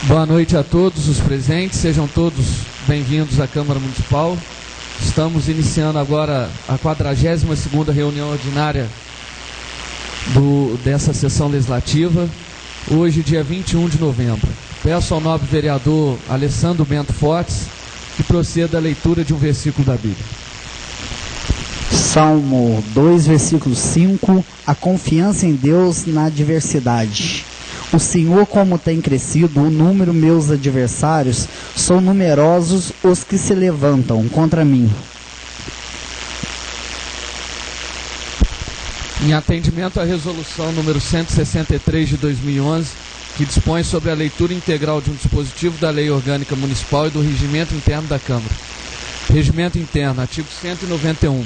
Boa noite a todos os presentes, sejam todos bem-vindos à Câmara Municipal. Estamos iniciando agora a 42ª reunião ordinária dessa sessão legislativa, hoje, dia 21 de novembro. Peço ao nobre vereador Alessandro Bento Fortes que proceda a leitura de um versículo da Bíblia. Salmo 2, versículo 5, a confiança em Deus na adversidade. O Senhor, como tem crescido o número meus adversários, são numerosos os que se levantam contra mim. Em atendimento à resolução número 163 de 2011, que dispõe sobre a leitura integral de um dispositivo da Lei Orgânica Municipal e do Regimento Interno da Câmara. Regimento Interno, artigo 191.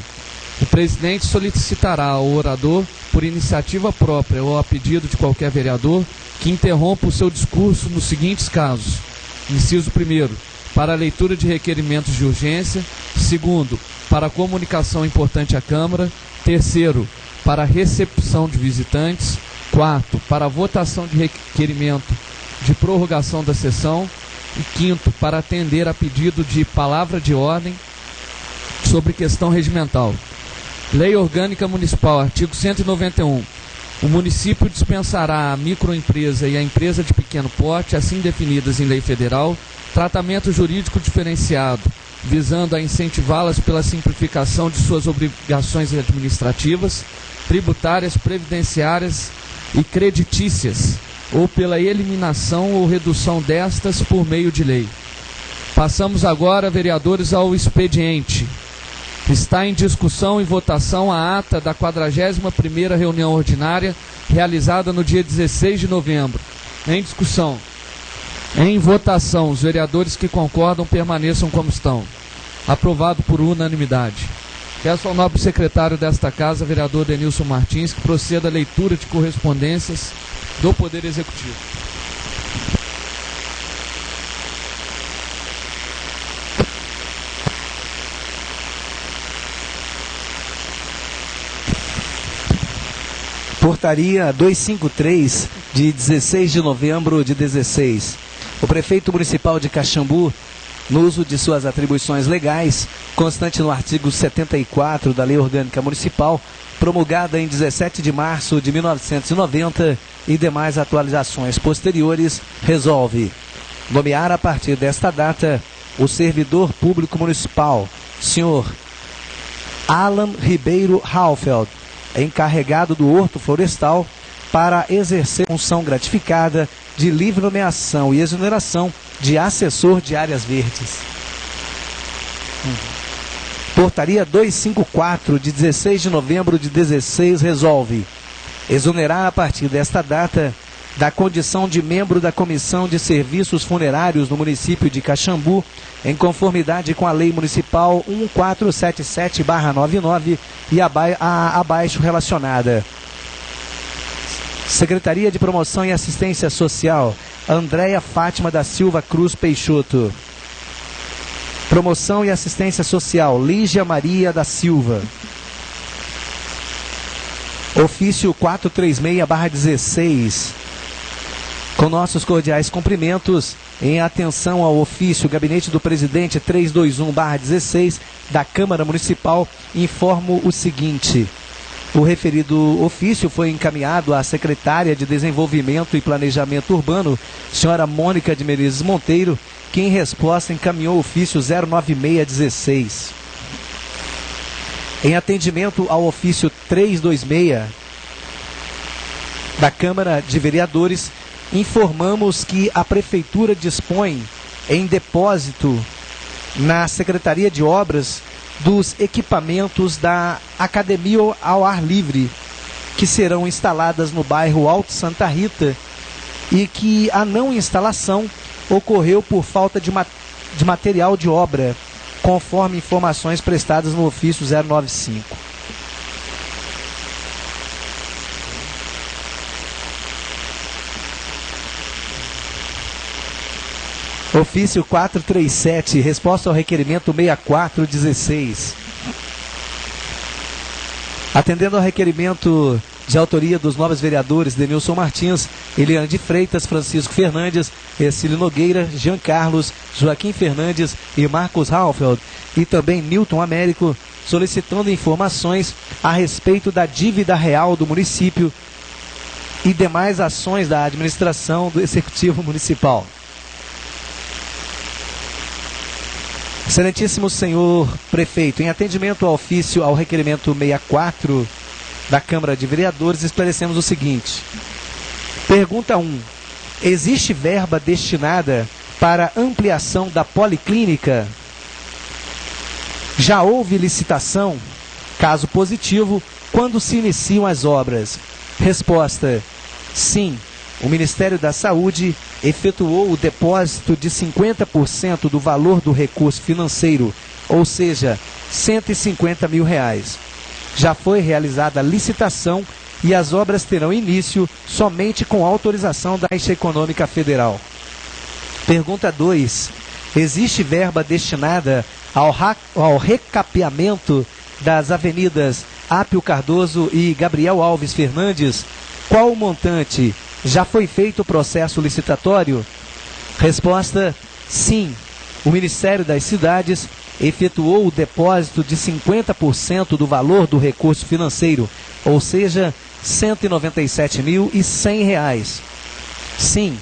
O presidente solicitará ao orador, por iniciativa própria ou a pedido de qualquer vereador, que interrompa o seu discurso nos seguintes casos. Inciso 1º, para a leitura de requerimentos de urgência. 2º, para a comunicação importante à Câmara. 3º, para a recepção de visitantes. 4º, para a votação de requerimento de prorrogação da sessão. E 5º, para atender a pedido de palavra de ordem sobre questão regimental. Lei Orgânica Municipal, artigo 191. O município dispensará à microempresa e à empresa de pequeno porte, assim definidas em lei federal, tratamento jurídico diferenciado, visando a incentivá-las pela simplificação de suas obrigações administrativas, tributárias, previdenciárias e creditícias, ou pela eliminação ou redução destas por meio de lei. Passamos agora, vereadores, ao expediente. Está em discussão e votação a ata da 41ª reunião ordinária, realizada no dia 16 de novembro. Em discussão. Em votação, os vereadores que concordam permaneçam como estão. Aprovado por unanimidade. Peço ao nobre secretário desta casa, vereador Denilson Martins, que proceda à leitura de correspondências do Poder Executivo. Portaria 253, de 16 de novembro de 16. O prefeito municipal de Caxambu, no uso de suas atribuições legais, constante no artigo 74 da Lei Orgânica Municipal, promulgada em 17 de março de 1990 e demais atualizações posteriores, resolve nomear a partir desta data o servidor público municipal, senhor Alan Ribeiro Halfeld, encarregado do Horto Florestal, para exercer função gratificada de livre nomeação e exoneração de assessor de áreas verdes. Portaria 254, de 16 de novembro de 16, resolve exonerar a partir desta data da condição de membro da Comissão de Serviços Funerários no município de Caxambu, em conformidade com a Lei Municipal 1477/99 e abaixo relacionada. Secretaria de Promoção e Assistência Social, Andréia Fátima da Silva Cruz Peixoto. Promoção e Assistência Social, Lígia Maria da Silva. Ofício 436/16. Com nossos cordiais cumprimentos, em atenção ao ofício Gabinete do Presidente 321/16 da Câmara Municipal, informo o seguinte. O referido ofício foi encaminhado à secretária de Desenvolvimento e Planejamento Urbano, senhora Mônica de Menezes Monteiro, que em resposta encaminhou o ofício 09616. Em atendimento ao ofício 326 da Câmara de Vereadores, informamos que a Prefeitura dispõe em depósito na Secretaria de Obras dos equipamentos da Academia ao Ar Livre, que serão instaladas no bairro Alto Santa Rita, e que a não instalação ocorreu por falta de material de obra, conforme informações prestadas no ofício 095. Ofício 437, resposta ao requerimento 6416. Atendendo ao requerimento de autoria dos nobres vereadores Denilson Martins, Eliane de Freitas, Francisco Fernandes, Ercílio Nogueira, Jean Carlos, Joaquim Fernandes e Marcos Halfeld, e também Newton Américo, solicitando informações a respeito da dívida real do município e demais ações da administração do Executivo Municipal. Excelentíssimo senhor prefeito, em atendimento ao ofício ao requerimento 64 da Câmara de Vereadores, esclarecemos o seguinte. Pergunta 1. Existe verba destinada para ampliação da policlínica? Já houve licitação? Caso positivo, quando se iniciam as obras? Resposta: sim. O Ministério da Saúde efetuou o depósito de 50% do valor do recurso financeiro, ou seja, R$150 mil. Já foi realizada a licitação e as obras terão início somente com autorização da Caixa Econômica Federal. Pergunta 2. Existe verba destinada ao recapeamento das avenidas Apio Cardoso e Gabriel Alves Fernandes? Qual o montante? Já foi feito o processo licitatório? Resposta: sim. O Ministério das Cidades efetuou o depósito de 50% do valor do recurso financeiro, ou seja, R$197.100. Sim,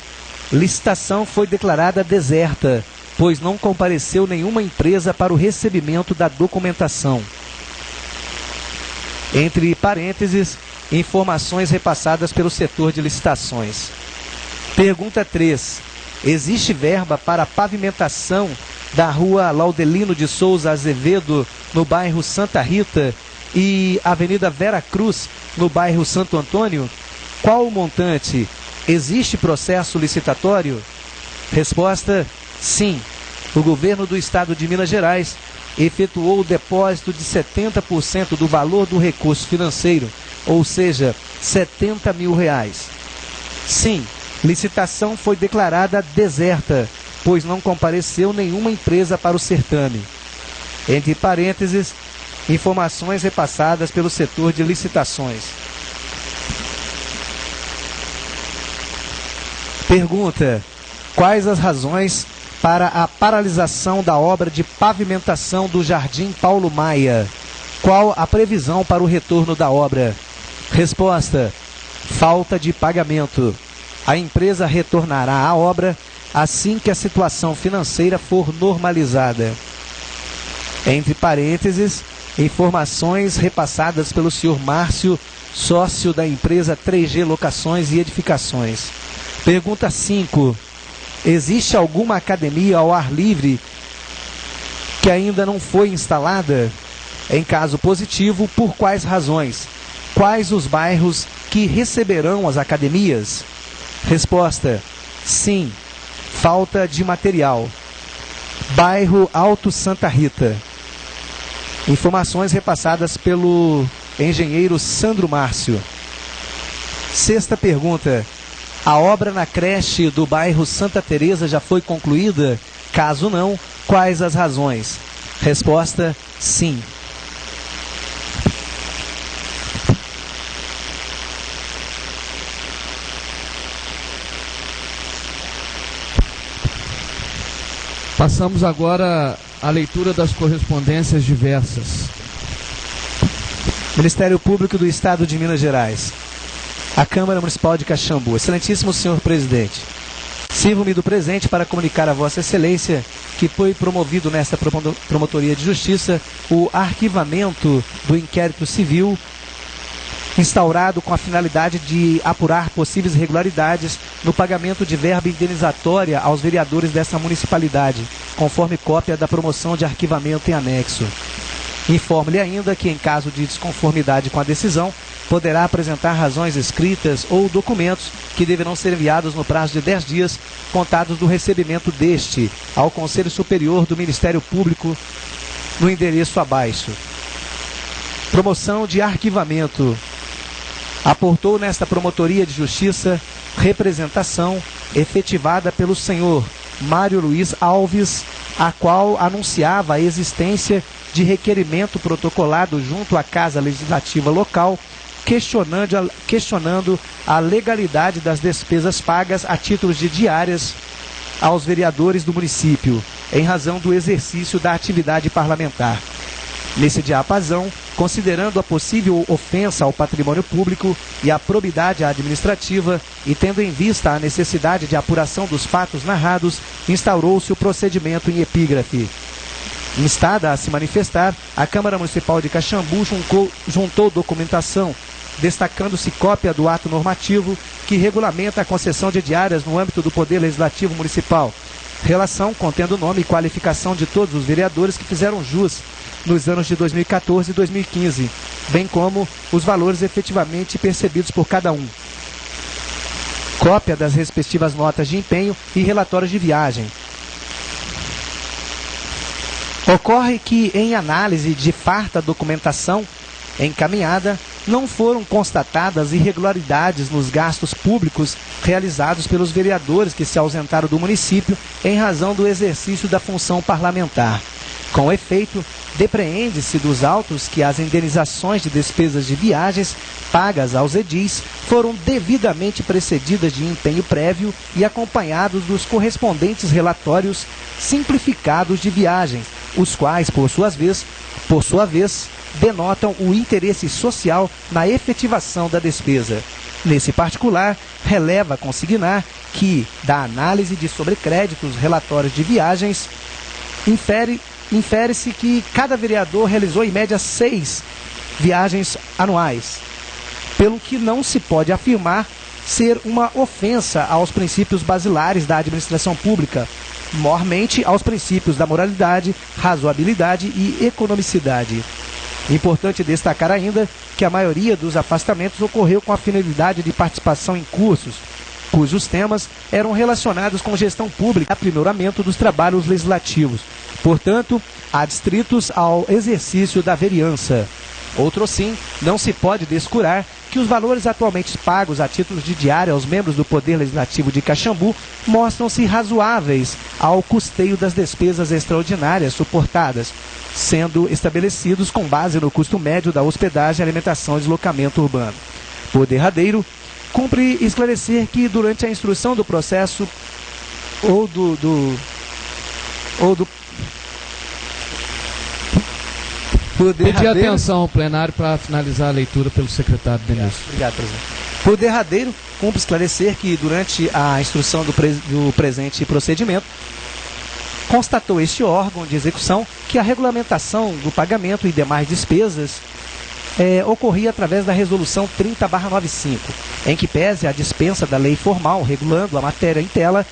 licitação foi declarada deserta, pois não compareceu nenhuma empresa para o recebimento da documentação. Entre parênteses, informações repassadas pelo setor de licitações. Pergunta 3. Existe verba para a pavimentação da rua Laudelino de Souza Azevedo, no bairro Santa Rita, e Avenida Vera Cruz, no bairro Santo Antônio? Qual o montante? Existe processo licitatório? Resposta: sim. O governo do estado de Minas Gerais efetuou o depósito de 70% do valor do recurso financeiro, ou seja, R$70 mil. Sim, licitação foi declarada deserta, pois não compareceu nenhuma empresa para o certame. Entre parênteses, informações repassadas pelo setor de licitações. Pergunta: quais as razões para a paralisação da obra de pavimentação do Jardim Paulo Maia? Qual a previsão para o retorno da obra? Resposta: falta de pagamento. A empresa retornará à obra assim que a situação financeira for normalizada. Entre parênteses, informações repassadas pelo senhor Márcio, sócio da empresa 3G Locações e Edificações. Pergunta 5. Existe alguma academia ao ar livre que ainda não foi instalada? Em caso positivo, por quais razões? Quais os bairros que receberão as academias? Resposta: sim. Falta de material. Bairro Alto Santa Rita. Informações repassadas pelo engenheiro Sandro Márcio. 6ª pergunta. A obra na creche do bairro Santa Teresa já foi concluída? Caso não, quais as razões? Resposta: sim. Passamos agora à leitura das correspondências diversas. Ministério Público do Estado de Minas Gerais. A Câmara Municipal de Caxambu. Excelentíssimo senhor presidente, sirvo-me do presente para comunicar a Vossa Excelência que foi promovido nesta Promotoria de Justiça o arquivamento do inquérito civil instaurado com a finalidade de apurar possíveis irregularidades no pagamento de verba indenizatória aos vereadores dessa municipalidade, conforme cópia da promoção de arquivamento em anexo. Informo-lhe ainda que, em caso de desconformidade com a decisão, poderá apresentar razões escritas ou documentos que deverão ser enviados no prazo de 10 dias, contados do recebimento deste, ao Conselho Superior do Ministério Público, no endereço abaixo. Promoção de arquivamento. Aportou nesta Promotoria de Justiça representação efetivada pelo senhor Mário Luiz Alves, a qual anunciava a existência de requerimento protocolado junto à Casa Legislativa local questionando a legalidade das despesas pagas a títulos de diárias aos vereadores do município, em razão do exercício da atividade parlamentar. Nesse diapasão, considerando a possível ofensa ao patrimônio público e a probidade administrativa e tendo em vista a necessidade de apuração dos fatos narrados, instaurou-se o procedimento em epígrafe. Instada a se manifestar, a Câmara Municipal de Caxambu juntou documentação, destacando-se cópia do ato normativo que regulamenta a concessão de diárias no âmbito do Poder Legislativo Municipal, relação contendo nome e qualificação de todos os vereadores que fizeram jus nos anos de 2014 e 2015, bem como os valores efetivamente percebidos por cada um. Cópia das respectivas notas de empenho e relatórios de viagem. Ocorre que, em análise de farta documentação encaminhada, não foram constatadas irregularidades nos gastos públicos realizados pelos vereadores que se ausentaram do município em razão do exercício da função parlamentar. Com efeito, depreende-se dos autos que as indenizações de despesas de viagens pagas aos edis foram devidamente precedidas de empenho prévio e acompanhados dos correspondentes relatórios simplificados de viagens, os quais, por sua vez, denotam o interesse social na efetivação da despesa. Nesse particular, releva consignar que, da análise de sobrecréditos relatórios de viagens, infere-se que cada vereador realizou em média 6 viagens anuais, pelo que não se pode afirmar ser uma ofensa aos princípios basilares da administração pública, mormente aos princípios da moralidade, razoabilidade e economicidade. Importante destacar ainda que a maioria dos afastamentos ocorreu com a finalidade de participação em cursos, cujos temas eram relacionados com gestão pública e aprimoramento dos trabalhos legislativos, portanto, adstritos ao exercício da vereança. Outro sim, não se pode descurar que os valores atualmente pagos a títulos de diária aos membros do Poder Legislativo de Caxambu mostram-se razoáveis ao custeio das despesas extraordinárias suportadas, sendo estabelecidos com base no custo médio da hospedagem, alimentação e deslocamento urbano. Por derradeiro, cumpre esclarecer que durante a instrução do processo Pedir atenção ao plenário para finalizar a leitura pelo secretário Denilson. Obrigado, presidente. Por derradeiro, cumpre esclarecer que durante a instrução do presente procedimento, constatou este órgão de execução que a regulamentação do pagamento e demais despesas ocorria através da resolução 30/95, em que pese a dispensa da lei formal regulando a matéria em tela,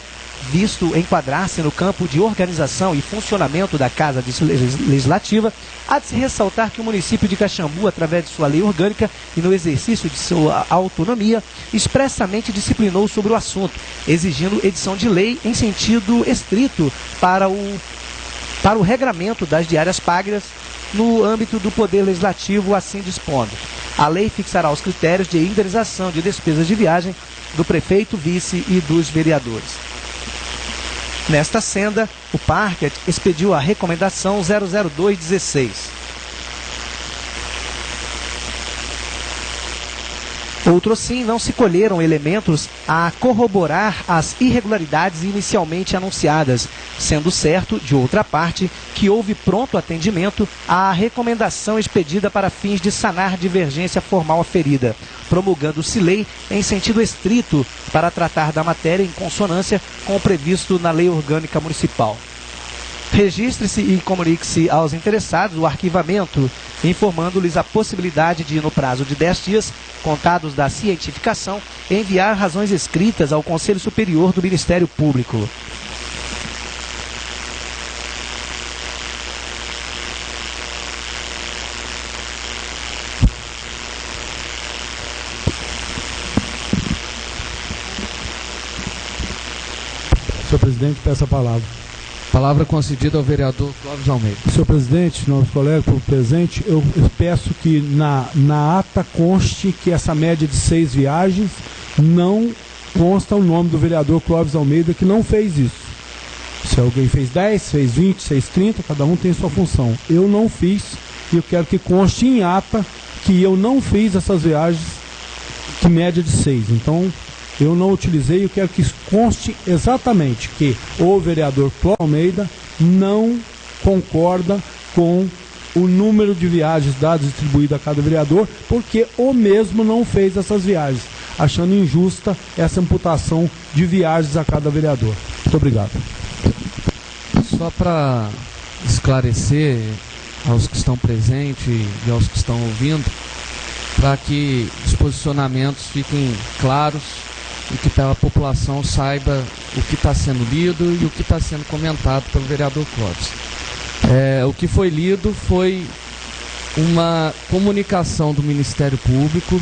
visto enquadrar-se no campo de organização e funcionamento da Casa Legislativa, há de se ressaltar que o município de Caxambu, através de sua lei orgânica e no exercício de sua autonomia, expressamente disciplinou sobre o assunto, exigindo edição de lei em sentido estrito para o regramento das diárias pagas no âmbito do Poder Legislativo, assim dispondo. A lei fixará os critérios de indenização de despesas de viagem do prefeito, vice e dos vereadores. Nesta senda, o Parquet expediu a recomendação 00216. Outro sim, não se colheram elementos a corroborar as irregularidades inicialmente anunciadas, sendo certo, de outra parte, que houve pronto atendimento à recomendação expedida para fins de sanar divergência formal aferida, promulgando-se lei em sentido estrito para tratar da matéria em consonância com o previsto na Lei Orgânica Municipal. Registre-se e comunique-se aos interessados o arquivamento, informando-lhes a possibilidade de, no prazo de 10 dias, contados da cientificação, enviar razões escritas ao Conselho Superior do Ministério Público. Senhor presidente, peço a palavra. Palavra concedida ao vereador Clóvis Almeida. Senhor presidente, nobres colegas, por presente, eu peço que na ata conste que essa média de 6 viagens não consta o nome do vereador Clóvis Almeida, que não fez isso. Se alguém fez 10, fez 20, fez 30, cada um tem sua função. Eu não fiz e eu quero que conste em ata que eu não fiz essas viagens que média de 6. Então, eu não utilizei. Eu quero que conste exatamente que o vereador Clóvis Almeida não concorda com o número de viagens dadas e distribuídas a cada vereador, porque o mesmo não fez essas viagens, achando injusta essa imputação de viagens a cada vereador. Muito obrigado. Só para esclarecer aos que estão presentes e aos que estão ouvindo, para que os posicionamentos fiquem claros e que a população saiba o que está sendo lido e o que está sendo comentado pelo vereador Clóvis. O que foi lido foi uma comunicação do Ministério Público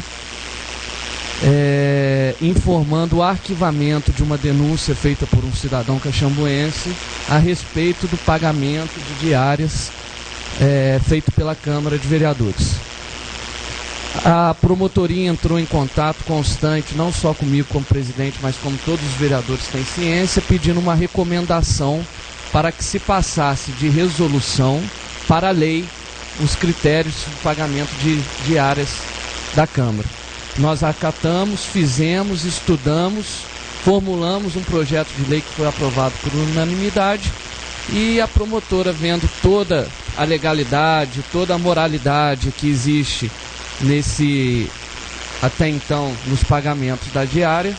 informando o arquivamento de uma denúncia feita por um cidadão caxambuense a respeito do pagamento de diárias feito pela Câmara de Vereadores. A promotoria entrou em contato constante, não só comigo como presidente, mas como todos os vereadores têm ciência, pedindo uma recomendação para que se passasse de resolução para a lei os critérios de pagamento de diárias da Câmara. Nós acatamos, fizemos, estudamos, formulamos um projeto de lei que foi aprovado por unanimidade e a promotora, vendo toda a legalidade, toda a moralidade que existe até então nos pagamentos da diária,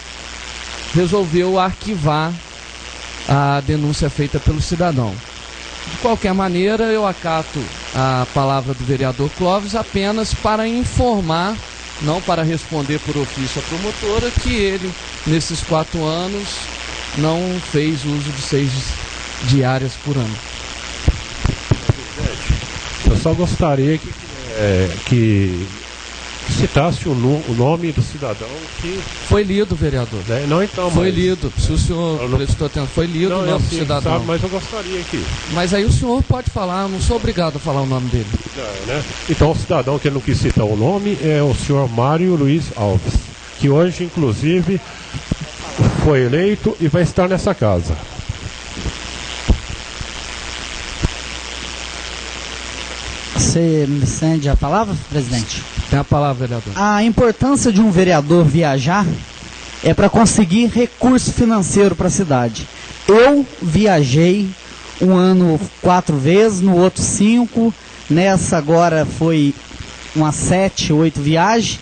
resolveu arquivar a denúncia feita pelo cidadão. De qualquer maneira, eu acato a palavra do vereador Clóvis apenas para informar, não para responder por ofício à promotora, que ele, nesses 4 anos, não fez uso de 6 diárias por ano. Eu só gostaria que citasse o nome do cidadão que... Foi lido, vereador. Não, então, foi lido. Se o senhor prestou atenção, foi lido o nome do cidadão. Sabe, mas eu gostaria que... Mas aí o senhor pode falar, eu não sou obrigado a falar o nome dele. Né? Então o cidadão que não quis citar o nome é o senhor Mário Luiz Alves, que hoje, inclusive, foi eleito e vai estar nessa casa. Você me cede a palavra, presidente? Tem a palavra, vereador. A importância de um vereador viajar é para conseguir recurso financeiro para a cidade. Eu viajei um ano 4 vezes, no outro 5, nessa agora foi umas 7, 8 viagens,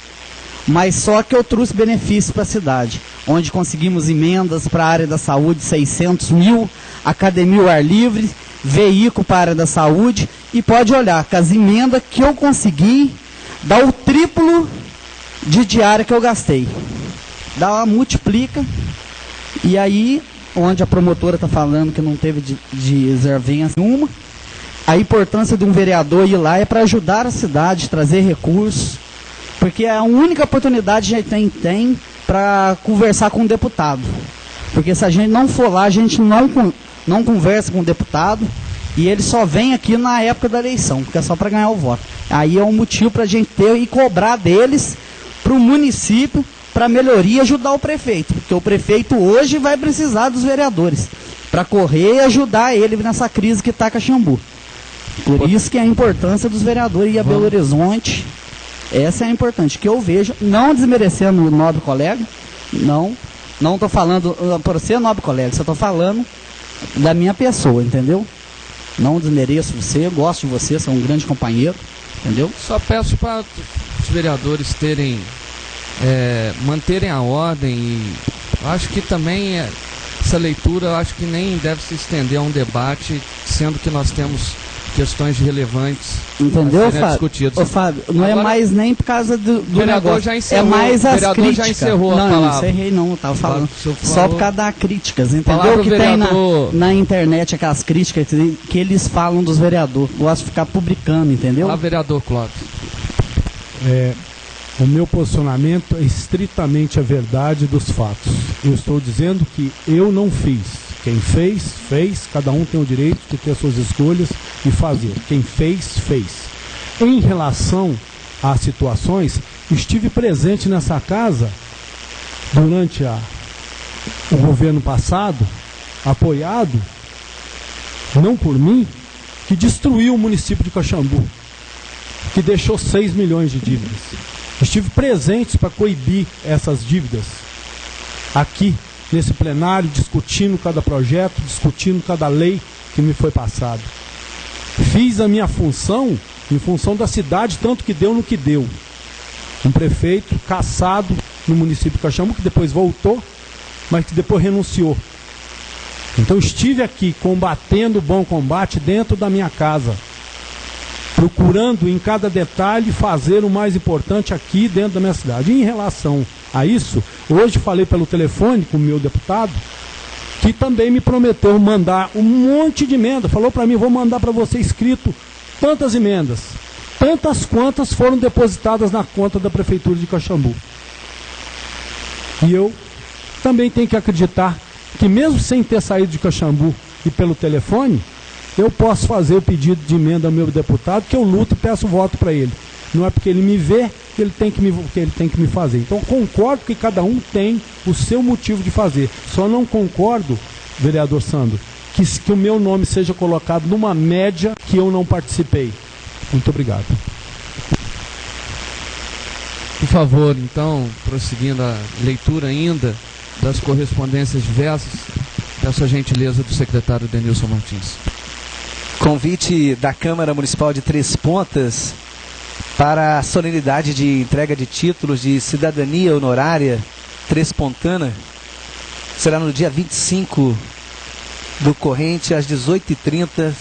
mas só que eu trouxe benefícios para a cidade, onde conseguimos emendas para a área da saúde, 600 mil, academia ao ar livre, veículo para a área da saúde, e pode olhar que as emendas que eu consegui dá o triplo de diária que eu gastei. Multiplica, e aí, onde a promotora está falando que não teve de reservinha nenhuma, a importância de um vereador ir lá é para ajudar a cidade, trazer recursos, porque é a única oportunidade que a gente tem para conversar com o deputado. Porque se a gente não for lá, a gente não conversa com o deputado, e ele só vem aqui na época da eleição, porque é só para ganhar o voto. Aí é um motivo para a gente ter e cobrar deles, para o município, para melhoria e ajudar o prefeito. Porque o prefeito hoje vai precisar dos vereadores, para correr e ajudar ele nessa crise que está Caxambu. Por isso que é a importância dos vereadores ir a Belo Horizonte. Essa é a importante, que eu vejo, não desmerecendo o nobre colega, não estou falando para você, nobre colega, só estou falando da minha pessoa, entendeu? Não desmereço você, gosto de você, você é um grande companheiro, entendeu? Só peço para os vereadores manterem a ordem, e acho que também essa leitura, eu acho que nem deve se estender a um debate, sendo que nós temos questões relevantes, entendeu, Fábio? Ô, Fábio, não agora, é mais nem por causa do negócio, já encerrou, é mais as críticas. Já encerrou não, a palavra. Não encerrei não, eu estava falando só por causa das críticas, entendeu? Que tem na internet aquelas críticas que eles falam dos vereadores, gosto de ficar publicando, entendeu? Fala, vereador Clóvis. O meu posicionamento é estritamente a verdade dos fatos. Eu estou dizendo que eu não fiz. Quem fez, fez. Cada um tem o direito de ter as suas escolhas e fazer. Quem fez, fez. Em relação às situações, estive presente nessa casa durante o governo passado, apoiado, não por mim, que destruiu o município de Caxambu. que deixou 6 milhões de dívidas. Estive presente para coibir essas dívidas aqui nesse plenário, discutindo cada projeto, discutindo cada lei que me foi passado. Fiz a minha função em função da cidade, tanto que deu no que deu. Um prefeito cassado no município de Caxambu, que depois voltou, mas que depois renunciou. Então estive aqui combatendo o bom combate dentro da minha casa, procurando em cada detalhe fazer o mais importante aqui dentro da minha cidade. E em relação a isso, hoje falei pelo telefone com o meu deputado, que também me prometeu mandar um monte de emenda. Falou para mim, vou mandar para você escrito tantas emendas, tantas quantas foram depositadas na conta da Prefeitura de Caxambu. E eu também tenho que acreditar que mesmo sem ter saído de Caxambu e pelo telefone, eu posso fazer o pedido de emenda ao meu deputado, que eu luto e peço voto para ele. Não é porque ele me vê que ele tem que me fazer. Então concordo que cada um tem o seu motivo de fazer. Só não concordo, vereador Sandro, que o meu nome seja colocado numa média que eu não participei. Muito obrigado. Por favor, então, prosseguindo a leitura ainda das correspondências diversas, peço a gentileza do secretário Denilson Martins. Convite da Câmara Municipal de Três Pontas para a solenidade de entrega de títulos de cidadania honorária trespontana. Será no dia 25 do corrente, às 18h30,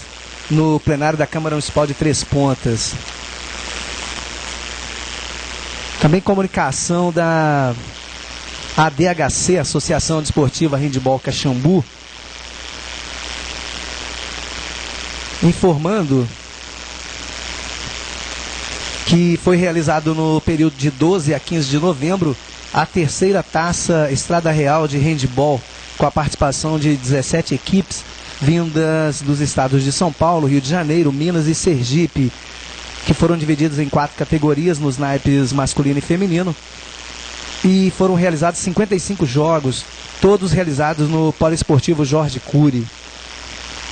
no plenário da Câmara Municipal de Três Pontas. Também comunicação da ADHC, Associação Desportiva Handebol Caxambu, informando que foi realizado no período de 12 a 15 de novembro a terceira taça Estrada Real de Handebol, com a participação de 17 equipes vindas dos estados de São Paulo, Rio de Janeiro, Minas e Sergipe, que foram divididos em 4 categorias nos naipes masculino e feminino, e foram realizados 55 jogos, todos realizados no Poliesportivo Jorge Cury.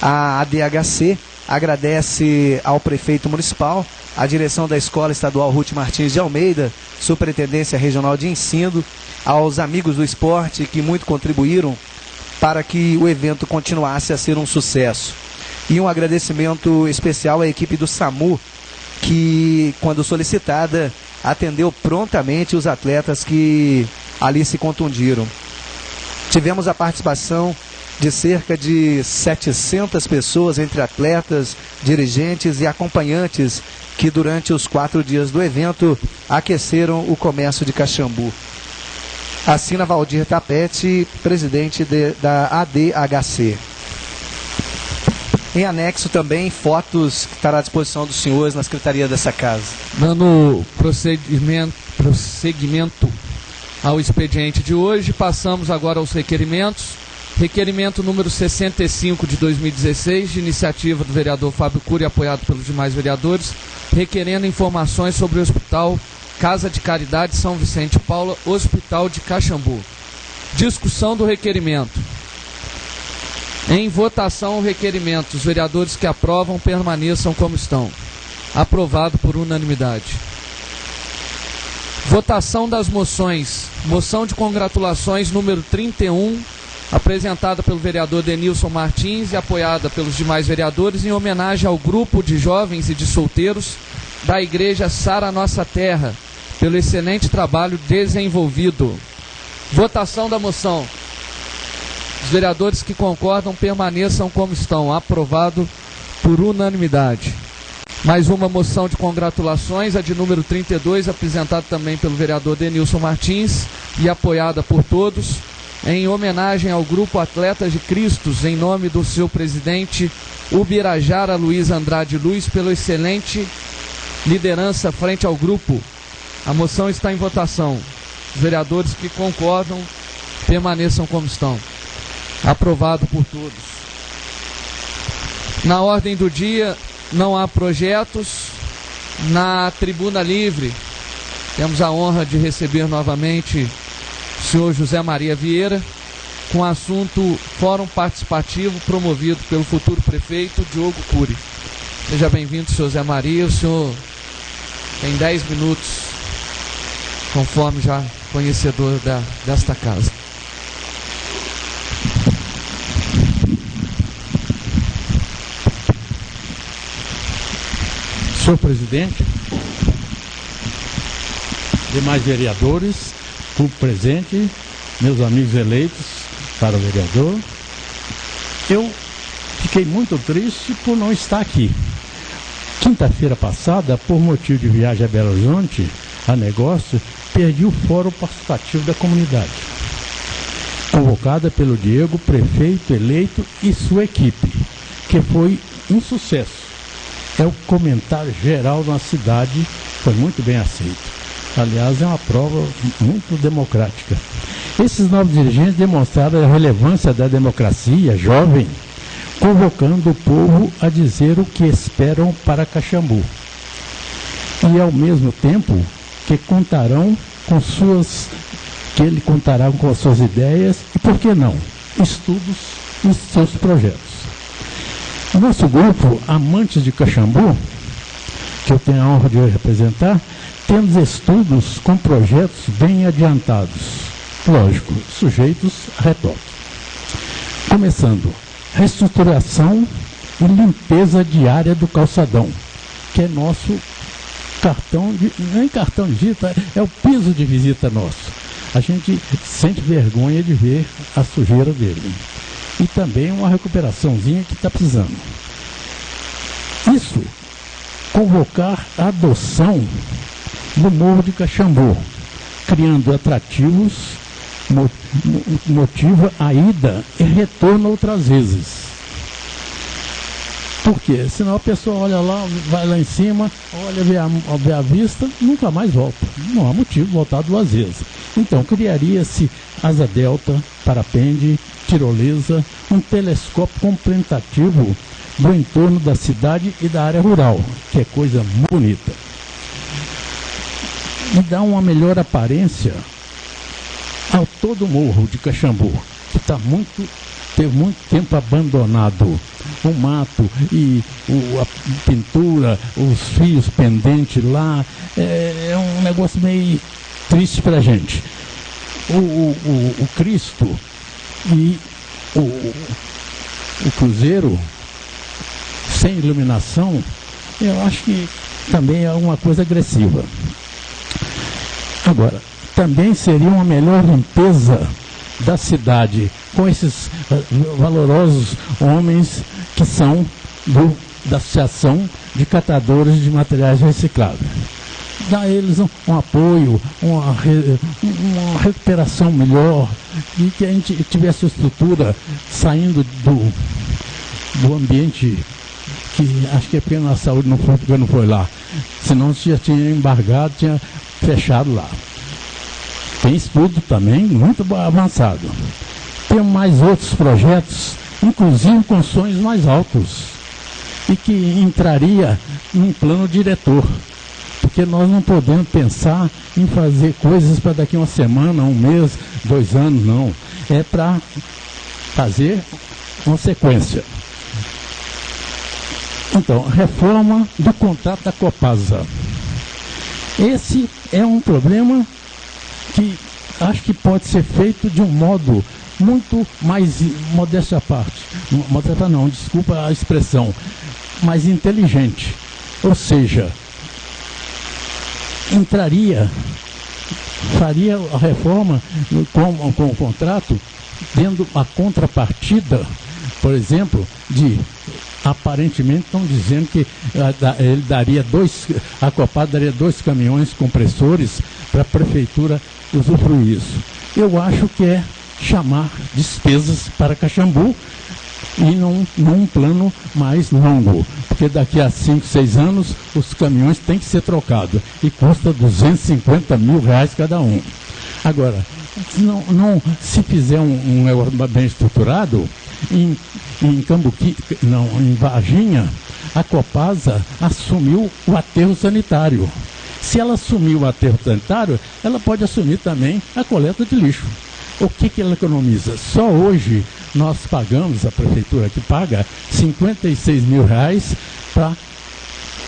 A ADHC agradece ao prefeito municipal, à direção da Escola Estadual Ruth Martins de Almeida, Superintendência Regional de Ensino, aos amigos do esporte que muito contribuíram para que o evento continuasse a ser um sucesso. E um agradecimento especial à equipe do SAMU, que, quando solicitada, atendeu prontamente os atletas que ali se contundiram. Tivemos a participação de cerca de 700 pessoas, entre atletas, dirigentes e acompanhantes, que durante os 4 dias do evento aqueceram o comércio de Caxambu. Assina Valdir Tapete, presidente da ADHC. Em anexo também, fotos que estará à disposição dos senhores na secretaria dessa casa. Dando prosseguimento ao expediente de hoje, passamos agora aos requerimentos. Requerimento número 65 de 2016, de iniciativa do vereador Fábio Cury, apoiado pelos demais vereadores, requerendo informações sobre o Hospital Casa de Caridade São Vicente Paula, Hospital de Caxambu. Discussão do requerimento. Em votação o requerimento. Os vereadores que aprovam permaneçam como estão. Aprovado por unanimidade. Votação das moções. Moção de congratulações número 31, apresentada pelo vereador Denilson Martins e apoiada pelos demais vereadores, em homenagem ao grupo de jovens e de solteiros da Igreja Sara Nossa Terra, pelo excelente trabalho desenvolvido. Votação da moção. Os vereadores que concordam permaneçam como estão. Aprovado por unanimidade. Mais uma moção de congratulações, a de número 32, apresentada também pelo vereador Denilson Martins e apoiada por todos, em homenagem ao Grupo Atletas de Cristos, em nome do seu presidente Ubirajara Luiz Andrade Luz, pela excelente liderança frente ao grupo. A moção está em votação. Os vereadores que concordam permaneçam como estão. Aprovado por todos. Na ordem do dia, não há projetos. Na tribuna livre, temos a honra de receber novamente o senhor José Maria Vieira, com o assunto Fórum Participativo, promovido pelo futuro prefeito Diogo Cury. Seja bem-vindo, senhor José Maria. O senhor tem 10 minutos, conforme já conhecedor desta casa. Senhor presidente, demais vereadores, público presente, meus amigos eleitos para o vereador, eu fiquei muito triste por não estar aqui. Quinta-feira passada, por motivo de viagem a Belo Horizonte, a negócio, perdi o fórum participativo da comunidade, convocada pelo Diego, prefeito eleito e sua equipe, que foi um sucesso. É o comentário geral na cidade, foi muito bem aceito. Aliás, é uma prova muito democrática. Esses novos dirigentes demonstraram a relevância da democracia jovem, convocando o povo a dizer o que esperam para Caxambu. E ao mesmo tempo que ele contará com suas ideias e, por que não, estudos e seus projetos. O nosso grupo, Amantes de Caxambu, que eu tenho a honra de representar, temos estudos com projetos bem adiantados, lógico, sujeitos a retoque. Começando, reestruturação e limpeza diária do calçadão, que é nosso cartão de, nem cartão de visita, é o piso de visita nosso. A gente sente vergonha de ver a sujeira dele. E também uma recuperaçãozinha que está precisando. Isso, convocar a adoção do Morro de Caxambu, criando atrativos, motiva a ida e retorno outras vezes. Por quê? Senão a pessoa olha lá, vai lá em cima, olha, vê a vista, nunca mais volta. Não há motivo de voltar 2 vezes. Então, criaria-se asa delta, parapente, tirolesa, um telescópio contemplativo do entorno da cidade e da área rural, que é coisa bonita. E dá uma melhor aparência ao todo o Morro de Caxambu, que teve muito tempo abandonado. O mato e a pintura, os fios pendentes lá, é um negócio meio triste pra gente. O Cristo e o Cruzeiro sem iluminação, eu acho que também é uma coisa agressiva. Agora, também seria uma melhor limpeza da cidade com esses valorosos homens que são da Associação de Catadores de Materiais Recicláveis. Dar a eles um apoio, uma recuperação melhor, e que a gente tivesse a estrutura saindo do ambiente, que acho que é pena a saúde não foi lá, senão já tinha embargado, tinha fechado lá. Tem estudo também muito avançado. Tem mais outros projetos, inclusive com sonhos mais altos, e que entraria num plano diretor. Porque nós não podemos pensar em fazer coisas para daqui uma semana, 1 mês, 2 anos, não. É para fazer uma sequência. Então, reforma do contrato da Copasa. Esse é um problema que acho que pode ser feito de um modo muito mais, modéstia à parte, modéstia não, desculpa a expressão, mais inteligente. Ou seja, faria a reforma com o contrato, tendo a contrapartida, por exemplo, aparentemente estão dizendo que ele daria a Copasa daria 2 caminhões compressores para a prefeitura usufruir isso. Eu acho que é chamar despesas para Caxambu e num plano mais longo, porque daqui a 5, 6 anos os caminhões têm que ser trocados e custa R$250 mil cada um. Agora, se fizer um negócio bem estruturado, em Cambuquí, não, em Varginha, a Copasa assumiu o aterro sanitário. Se ela assumiu o aterro sanitário, ela pode assumir também a coleta de lixo. O que ela economiza? Só hoje nós pagamos, a prefeitura que paga, R$56 mil para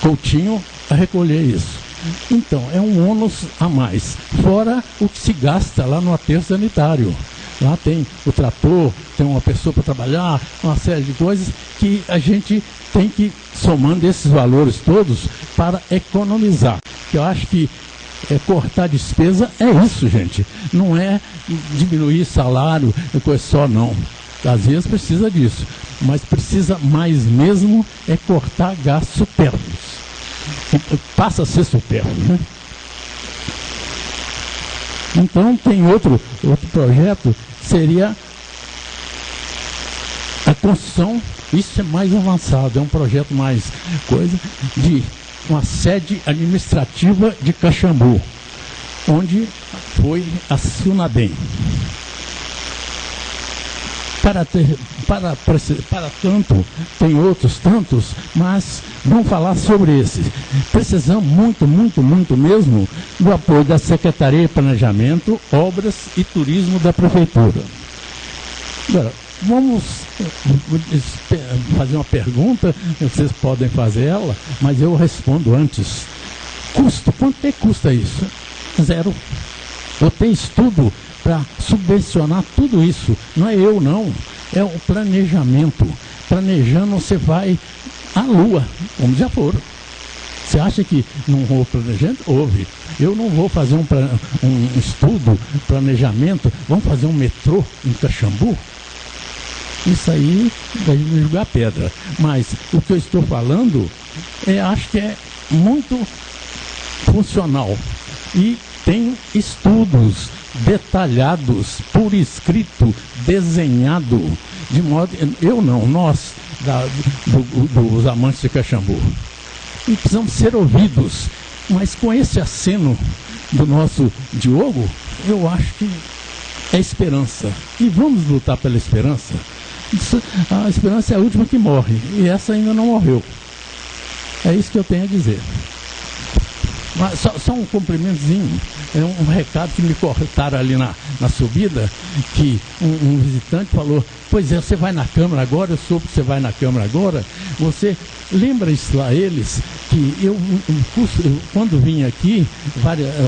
Coutinho recolher isso. Então, é um ônus a mais, fora o que se gasta lá no aterro sanitário. Lá tem o trator, tem uma pessoa para trabalhar, uma série de coisas que a gente tem que, somando esses valores todos, para economizar. Eu acho que cortar despesa é isso, gente. Não é diminuir salário, coisa só, não. Às vezes precisa disso, mas precisa mais mesmo é cortar gastos supérfluos. Passa a ser supérfluo, né? Então tem outro projeto, seria a construção, isso é mais avançado, é um projeto mais coisa, de uma sede administrativa de Caxambu, onde foi a Sunabem. Para tanto, tem outros tantos, mas vamos falar sobre esses. Precisamos muito mesmo do apoio da Secretaria de Planejamento, Obras e Turismo da Prefeitura. Agora, vamos fazer uma pergunta, vocês podem fazer ela, mas eu respondo antes. Custo, quanto é que custa isso? Zero. Eu tenho estudo para subvencionar tudo isso. Não é eu, não. É o planejamento. Planejando, você vai à lua, como já foram. Você acha que não houve planejamento? Houve. Eu não vou fazer um estudo, planejamento. Vamos fazer um metrô em Caxambu? Isso aí vai me jogar pedra. Mas o que eu estou falando, acho que é muito funcional. E tem estudos detalhados, por escrito, desenhado, de modo, nós, dos amantes de Caxambu, e precisamos ser ouvidos, mas com esse aceno do nosso Diogo, eu acho que é esperança, e vamos lutar pela esperança. A esperança é a última que morre, e essa ainda não morreu. É isso que eu tenho a dizer. Mas só um cumprimentozinho, um recado que me cortaram ali na subida, que um visitante falou, pois é, você vai na Câmara agora, eu soube que você vai na Câmara agora, você lembra isso lá eles, que eu quando vim aqui,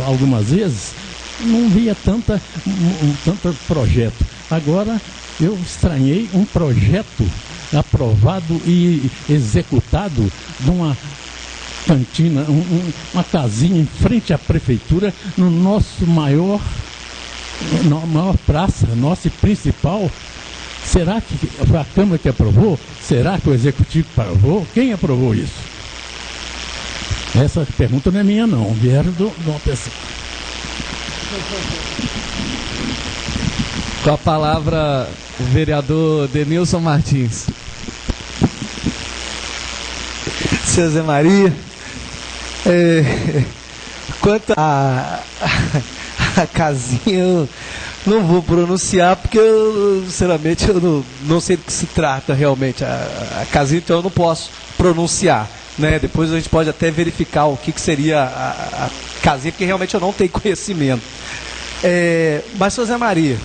algumas vezes, não via tanto projeto. Agora eu estranhei um projeto aprovado e executado de uma cantina, uma casinha em frente à prefeitura, no nosso maior praça, nossa principal. Será que foi a Câmara que aprovou? Será que o Executivo aprovou? Quem aprovou isso? Essa pergunta não é minha, não. Vieram de uma pessoa. Com a palavra, o vereador Denilson Martins. Seu Zé Maria, quanto a casinha, eu não vou pronunciar, porque sinceramente, eu não sei do que se trata realmente a casinha, então eu não posso pronunciar, né? Depois a gente pode até verificar o que seria a casinha, porque realmente eu não tenho conhecimento. Mas, seu Zé Maria,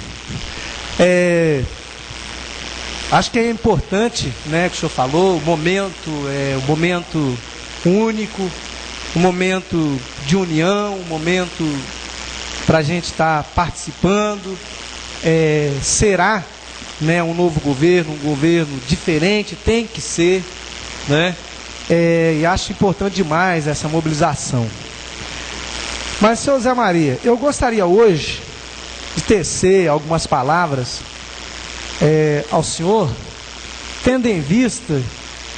acho que é importante, né, que o senhor falou, o momento único, um momento de união, um momento para a gente estar participando. Será, né, um novo governo, um governo diferente, tem que ser, né? E acho importante demais essa mobilização. Mas, seu Zé Maria, eu gostaria hoje de tecer algumas palavras ao senhor, tendo em vista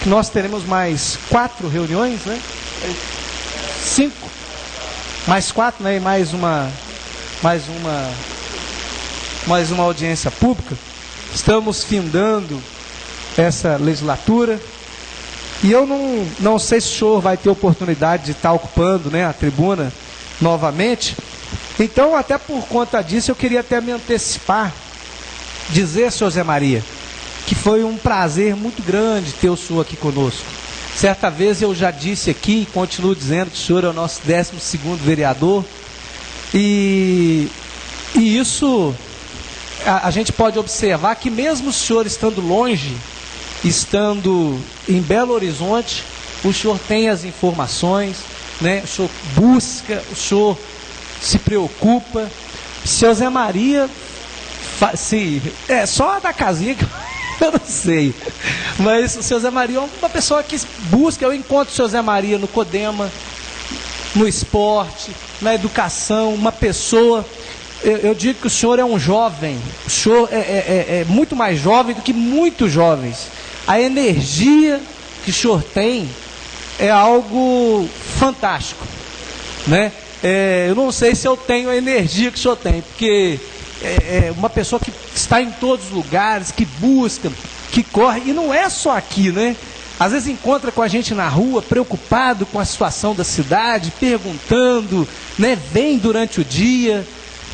que nós teremos mais 4 reuniões, né? 5, mais 4, né? E mais uma audiência pública. Estamos findando essa legislatura e eu não sei se o senhor vai ter oportunidade de estar ocupando, né, a tribuna novamente. Então, até por conta disso, eu queria até me antecipar, dizer, senhor Zé Maria, que foi um prazer muito grande ter o senhor aqui conosco. Certa vez eu já disse aqui, e continuo dizendo, que o senhor é o nosso 12º vereador, e isso a gente pode observar que mesmo o senhor estando longe, estando em Belo Horizonte, o senhor tem as informações, né? O senhor busca, o senhor se preocupa. Seu Zé Maria, só da casinha que eu não sei, mas o seu Zé Maria é uma pessoa que busca. Eu encontro o seu Zé Maria no Codema, no esporte, na educação, uma pessoa. Eu digo que o senhor é um jovem, o senhor é muito mais jovem do que muitos jovens. A energia que o senhor tem é algo fantástico, né? Eu não sei se eu tenho a energia que o senhor tem, porque é uma pessoa que está em todos os lugares, que busca, que corre, e não é só aqui, né? Às vezes encontra com a gente na rua, preocupado com a situação da cidade, perguntando, né? Vem durante o dia.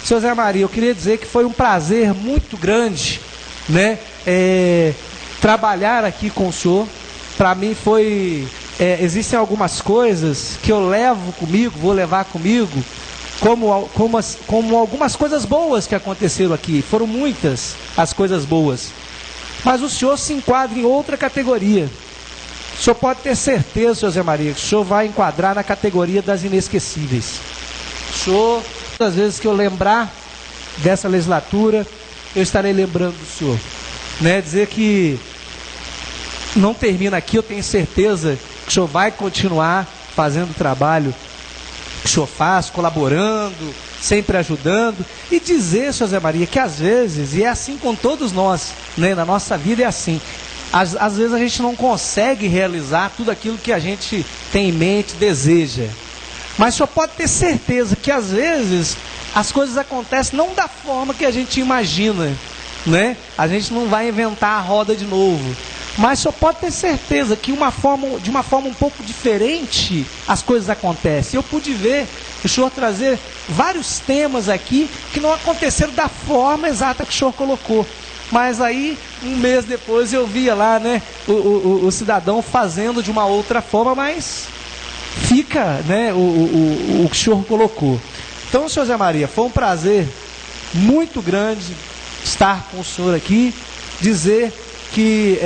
Seu Zé Maria, eu queria dizer que foi um prazer muito grande, né? Trabalhar aqui com o senhor. Para mim foi... existem algumas coisas que eu levo comigo, vou levar comigo, como algumas coisas boas que aconteceram aqui. Foram muitas as coisas boas. Mas o senhor se enquadra em outra categoria. O senhor pode ter certeza, seu Zé Maria, que o senhor vai enquadrar na categoria das inesquecíveis. O senhor, todas as vezes que eu lembrar dessa legislatura, eu estarei lembrando do senhor, né? Dizer que não termina aqui, eu tenho certeza que o senhor vai continuar fazendo o trabalho que o senhor faz, colaborando, sempre ajudando. E dizer, seu Zé Maria, que às vezes, e é assim com todos nós, né? Na nossa vida é assim, às vezes a gente não consegue realizar tudo aquilo que a gente tem em mente, deseja. Mas o senhor pode ter certeza que às vezes as coisas acontecem não da forma que a gente imagina, né? A gente não vai inventar a roda de novo. Mas o senhor pode ter certeza que de uma forma um pouco diferente as coisas acontecem. Eu pude ver o senhor trazer vários temas aqui que não aconteceram da forma exata que o senhor colocou. Mas aí, um mês depois, eu via lá, né, o cidadão fazendo de uma outra forma, mas fica, né, o que o senhor colocou. Então, senhor Zé Maria, foi um prazer muito grande estar com o senhor aqui, dizer que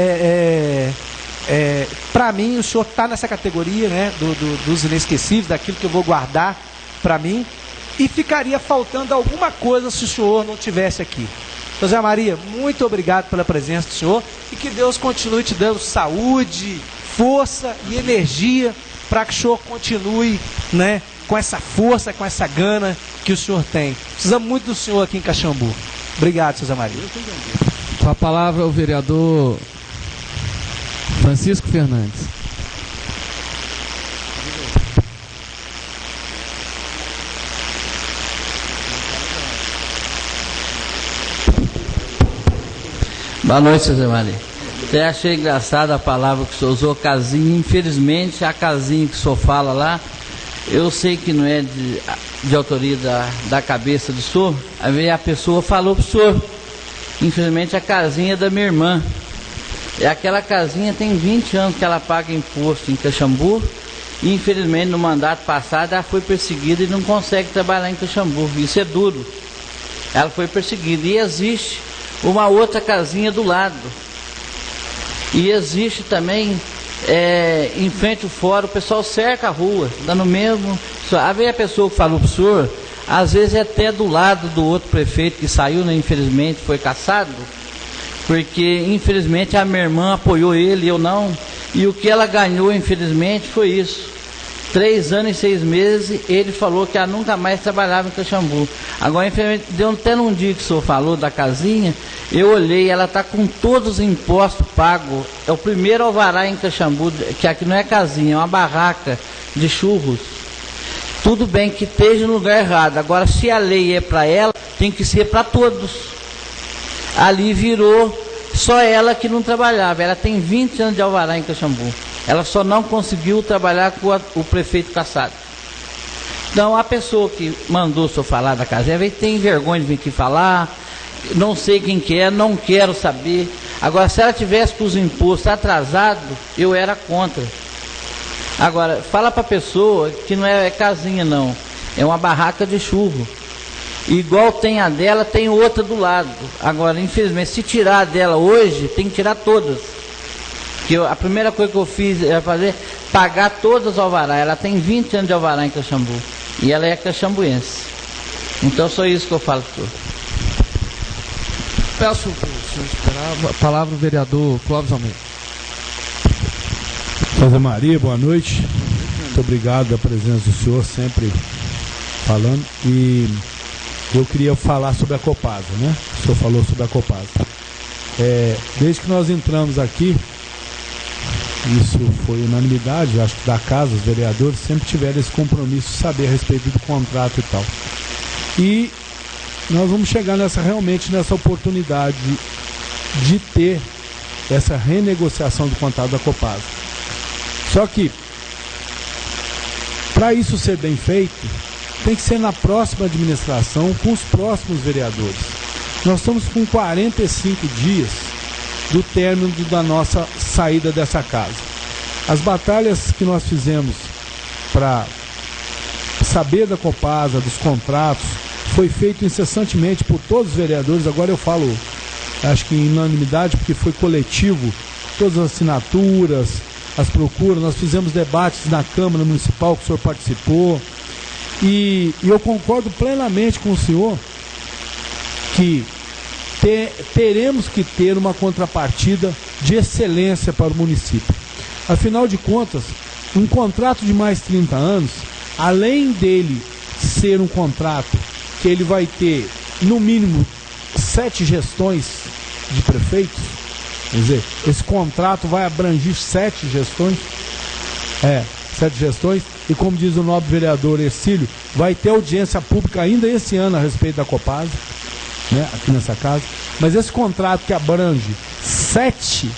para mim o senhor está nessa categoria, né, dos inesquecíveis, daquilo que eu vou guardar para mim, e ficaria faltando alguma coisa se o senhor não estivesse aqui. Senhor Zé Maria, muito obrigado pela presença do senhor, e que Deus continue te dando saúde, força e energia para que o senhor continue, né, com essa força, com essa gana que o senhor tem. Precisamos muito do senhor aqui em Caxambu. Obrigado, senhor Zé Maria. Com a palavra o vereador Francisco Fernandes. Boa noite, seu Zé Maria. Até achei engraçada a palavra que o senhor usou, casinha. Infelizmente, a casinha que o senhor fala lá, eu sei que não é de autoria da cabeça do senhor. Aí a pessoa falou para o senhor. Infelizmente, a casinha é da minha irmã. E aquela casinha tem 20 anos que ela paga imposto em Caxambu. E infelizmente, no mandato passado, ela foi perseguida e não consegue trabalhar em Caxambu. Isso é duro. Ela foi perseguida. E existe uma outra casinha do lado. E existe também, em frente ao fórum, o pessoal cerca a rua, dando mesmo. Aí a pessoa que falou para o senhor, às vezes é até do lado do outro prefeito que saiu, né, infelizmente, foi cassado, porque infelizmente a minha irmã apoiou ele, eu não, e o que ela ganhou, infelizmente, foi isso. 3 anos e 6 meses, ele falou que ela nunca mais trabalhava em Caxambu. Agora, infelizmente, deu até num dia que o senhor falou da casinha, eu olhei, ela está com todos os impostos pagos. É o primeiro alvará em Caxambu, que aqui não é casinha, é uma barraca de churros. Tudo bem que esteja no lugar errado. Agora, se a lei é para ela, tem que ser para todos. Ali virou só ela que não trabalhava. Ela tem 20 anos de alvará em Caxambu. Ela só não conseguiu trabalhar com o prefeito cassado. Então, a pessoa que mandou o senhor falar da casinha, tem vergonha de vir aqui falar, não sei quem que é, não quero saber. Agora, se ela tivesse com os impostos atrasados, eu era contra. Agora, fala para a pessoa que não é casinha não, é uma barraca de churro. Igual tem a dela, tem outra do lado. Agora, infelizmente, se tirar a dela hoje, tem que tirar todas. A primeira coisa que eu fiz é fazer, pagar todas as alvará. Ela tem 20 anos de alvará em Caxambu. E ela é caxambuense. Então só isso que eu falo para o senhor. Peço para o senhor esperar a palavra do vereador Clóvis Almeida. José Maria, boa noite. Muito obrigado pela presença do senhor, sempre falando. E eu queria falar sobre a Copasa, né? O senhor falou sobre a Copasa. Desde que nós entramos aqui, isso foi unanimidade, acho que da casa, os vereadores sempre tiveram esse compromisso de saber a respeito do contrato e tal. E nós vamos chegar realmente nessa oportunidade de ter essa renegociação do contrato da Copasa. Só que, para isso ser bem feito, tem que ser na próxima administração, com os próximos vereadores. Nós estamos com 45 dias do término da nossa saída dessa casa. As batalhas que nós fizemos para saber da Copasa, dos contratos, foi feito incessantemente por todos os vereadores. Agora eu falo, acho que em unanimidade, porque foi coletivo, todas as assinaturas, as procuras. Nós fizemos debates na Câmara Municipal, que o senhor participou, e eu concordo plenamente com o senhor que teremos que ter uma contrapartida de excelência para o município. Afinal de contas, um contrato de mais 30 anos, além dele ser um contrato que ele vai ter, no mínimo, 7 gestões de prefeitos, quer dizer, esse contrato vai abranger 7 gestões, 7 gestões, e como diz o nobre vereador Ercílio, vai ter audiência pública ainda esse ano a respeito da Copasa, né, aqui nessa casa. Mas esse contrato que abrange 7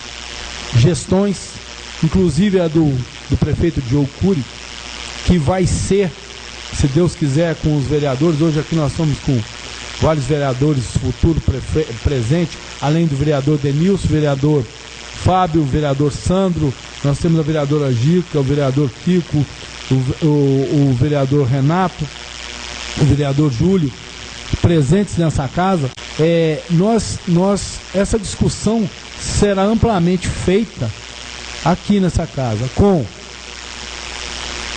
gestões, inclusive a do prefeito Diogo Cury, que vai ser, se Deus quiser, com os vereadores. Hoje aqui nós estamos com vários vereadores, futuro presente, além do vereador Denilson, vereador Fábio, o vereador Sandro, nós temos a vereadora Gica, o vereador Kiko, o vereador Renato, o vereador Júlio, presentes nessa casa. Essa discussão será amplamente feita aqui nessa casa, com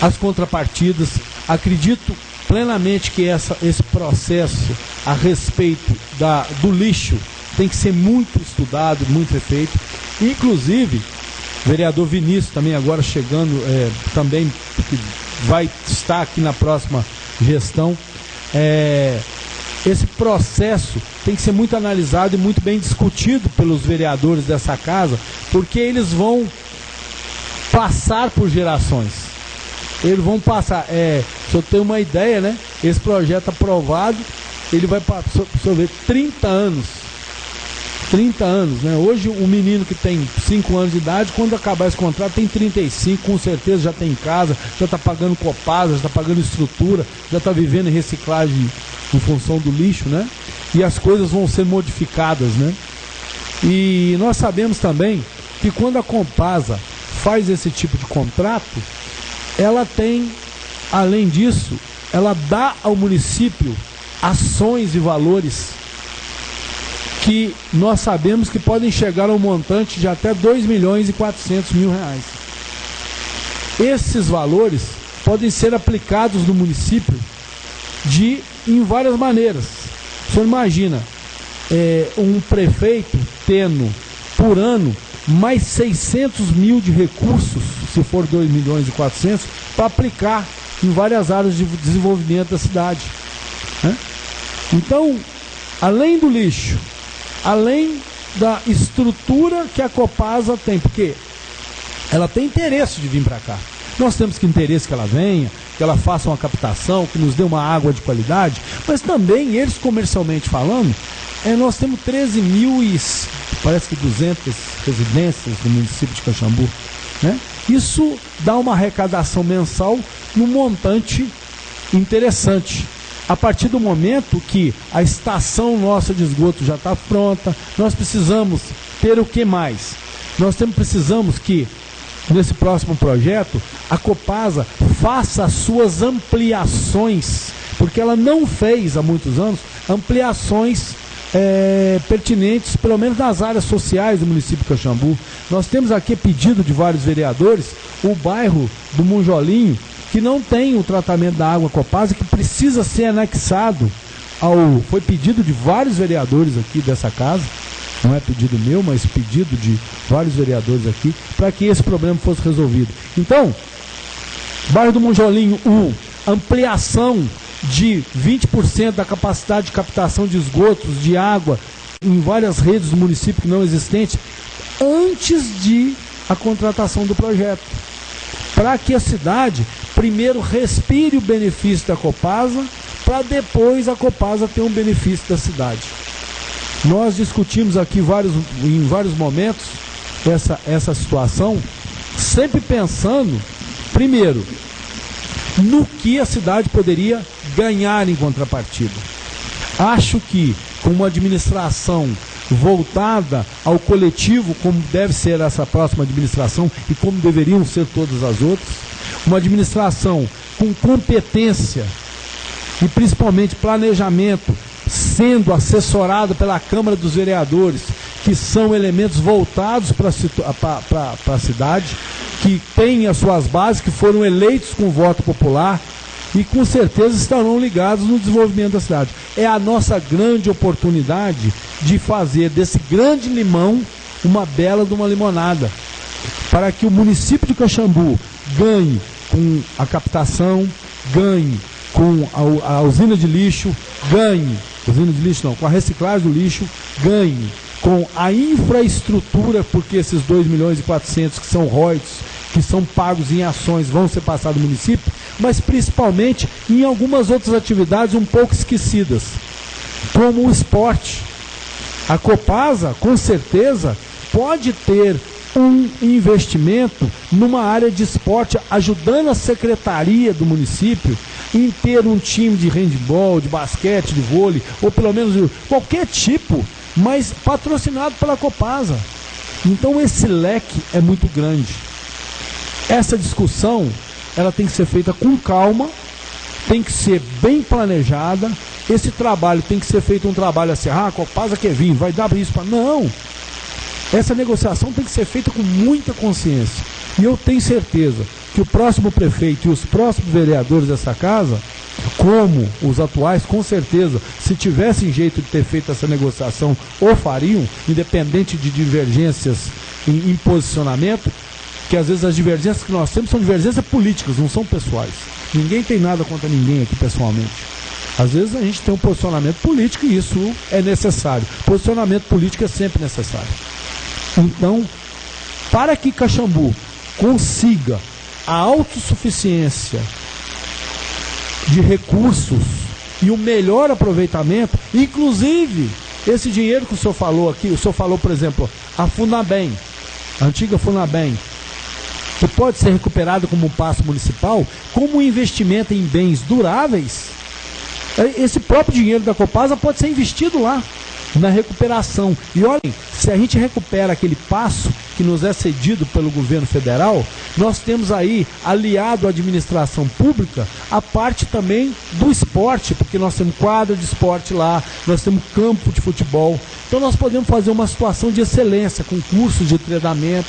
as contrapartidas. Acredito plenamente que esse processo a respeito do lixo tem que ser muito estudado, muito feito. Inclusive, o vereador Vinícius também agora chegando, também que vai estar aqui na próxima gestão. Esse processo tem que ser muito analisado e muito bem discutido pelos vereadores dessa casa, porque eles vão passar por gerações. Eles vão passar, se eu tenho uma ideia, né? Esse projeto aprovado, ele vai absorver 30 anos. 30 anos, né? Hoje um menino que tem 5 anos de idade, quando acabar esse contrato, tem 35, com certeza já tem casa, já está pagando Copasa, já está pagando estrutura, já está vivendo em reciclagem em função do lixo, né? E as coisas vão ser modificadas, né? E nós sabemos também que quando a Copasa faz esse tipo de contrato, ela tem, além disso, ela dá ao município ações e valores que nós sabemos que podem chegar ao montante de até 2.400.000 reais. Esses valores podem ser aplicados no município em várias maneiras. O senhor imagina um prefeito tendo por ano mais 600 mil de recursos, se for 2.400.000, para aplicar em várias áreas de desenvolvimento da cidade, né? Então, além do lixo, além da estrutura que a Copasa tem, porque ela tem interesse de vir para cá. Nós temos interesse que ela venha, que ela faça uma captação, que nos dê uma água de qualidade, mas também eles, comercialmente falando, nós temos 13.200 residências no município de Caxambu, né? Isso dá uma arrecadação mensal num montante interessante. A partir do momento que a estação nossa de esgoto já está pronta, nós precisamos ter o que mais? Nós precisamos que, nesse próximo projeto, a Copasa faça as suas ampliações, porque ela não fez há muitos anos ampliações pertinentes, pelo menos nas áreas sociais do município de Caxambu. Nós temos aqui pedido de vários vereadores, o bairro do Monjolinho, que não tem o tratamento da água Copasa, que precisa ser anexado foi pedido de vários vereadores aqui dessa casa, não é pedido meu, mas pedido de vários vereadores aqui, para que esse problema fosse resolvido. Então, bairro do Monjolinho, ampliação de 20% da capacidade de captação de esgotos, de água, em várias redes do município não existentes, antes de a contratação do projeto. Para que a cidade, primeiro, respire o benefício da Copasa, para depois a Copasa ter um benefício da cidade. Nós discutimos aqui em vários momentos essa situação, sempre pensando, primeiro, no que a cidade poderia ganhar em contrapartida. Acho que com uma administração voltada ao coletivo, como deve ser essa próxima administração e como deveriam ser todas as outras, uma administração com competência e principalmente planejamento, sendo assessorada pela Câmara dos Vereadores, que são elementos voltados para a cidade, que têm as suas bases, que foram eleitos com voto popular e com certeza estarão ligados no desenvolvimento da cidade. É a nossa grande oportunidade de fazer desse grande limão uma bela de uma limonada, para que o município de Caxambu ganhe com a captação, ganhe com a usina de lixo, com a reciclagem do lixo, ganhe com a infraestrutura, porque esses 2.4 milhões que são royalties, que são pagos em ações, vão ser passados no município, mas principalmente em algumas outras atividades um pouco esquecidas, como o esporte. A Copasa, com certeza, pode ter um investimento numa área de esporte, ajudando a secretaria do município em ter um time de handebol, de basquete, de vôlei, ou pelo menos qualquer tipo, mas patrocinado pela Copasa. Então esse leque é muito grande. Essa discussão, ela tem que ser feita com calma, tem que ser bem planejada. Esse trabalho tem que ser feito um trabalho assim, a Copasa quer vir, vai dar isso para... Não! Essa negociação tem que ser feita com muita consciência. E eu tenho certeza que o próximo prefeito e os próximos vereadores dessa casa, como os atuais, com certeza, se tivessem jeito de ter feito essa negociação, o fariam, independente de divergências em posicionamento, que às vezes as divergências que nós temos são divergências políticas, não são pessoais. Ninguém tem nada contra ninguém aqui pessoalmente. Às vezes a gente tem um posicionamento político e isso é necessário. Posicionamento político é sempre necessário. Então, para que Caxambu consiga a autossuficiência de recursos e o melhor aproveitamento, inclusive esse dinheiro que o senhor falou aqui, o senhor falou, por exemplo, a Funabem, a antiga Funabem, que pode ser recuperado como um passo municipal, como um investimento em bens duráveis. Esse próprio dinheiro da Copasa pode ser investido lá, na recuperação. E olhem, se a gente recupera aquele passo que nos é cedido pelo governo federal, nós temos aí, aliado à administração pública, a parte também do esporte, porque nós temos quadra de esporte lá, nós temos campo de futebol. Então nós podemos fazer uma situação de excelência, com cursos de treinamento,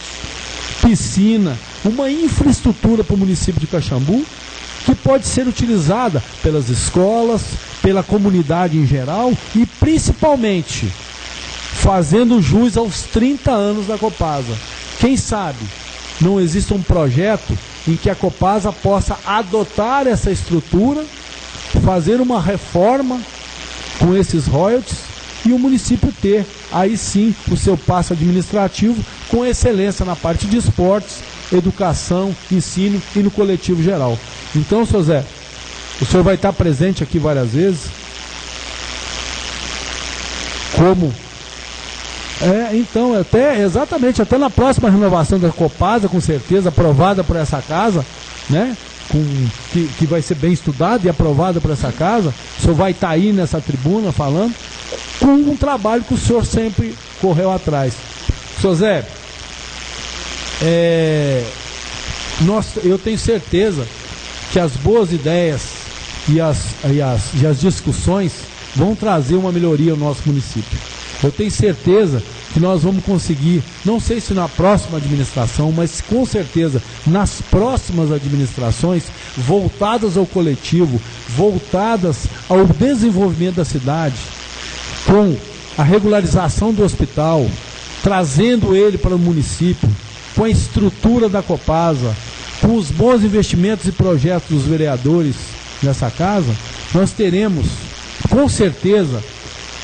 piscina, uma infraestrutura para o município de Caxambu, que pode ser utilizada pelas escolas, pela comunidade em geral e principalmente fazendo jus aos 30 anos da Copasa. Quem sabe não existe um projeto em que a Copasa possa adotar essa estrutura, fazer uma reforma com esses royalties e o município ter aí sim o seu passo administrativo com excelência na parte de esportes, educação, ensino e no coletivo geral. Então, senhor Zé, o senhor vai estar presente aqui várias vezes. Como? Então, exatamente, até na próxima renovação da Copasa, com certeza, aprovada por essa casa, né? Que vai ser bem estudada e aprovada por essa casa, o senhor vai estar aí nessa tribuna falando, com um trabalho que o senhor sempre correu atrás. Senhor Zé, eu tenho certeza que as boas ideias e as discussões vão trazer uma melhoria ao nosso município. Eu tenho certeza que nós vamos conseguir, não sei se na próxima administração, mas com certeza nas próximas administrações, voltadas ao coletivo, voltadas ao desenvolvimento da cidade, com a regularização do hospital, trazendo ele para o município, com a estrutura da Copasa, com os bons investimentos e projetos dos vereadores nessa casa, nós teremos, com certeza,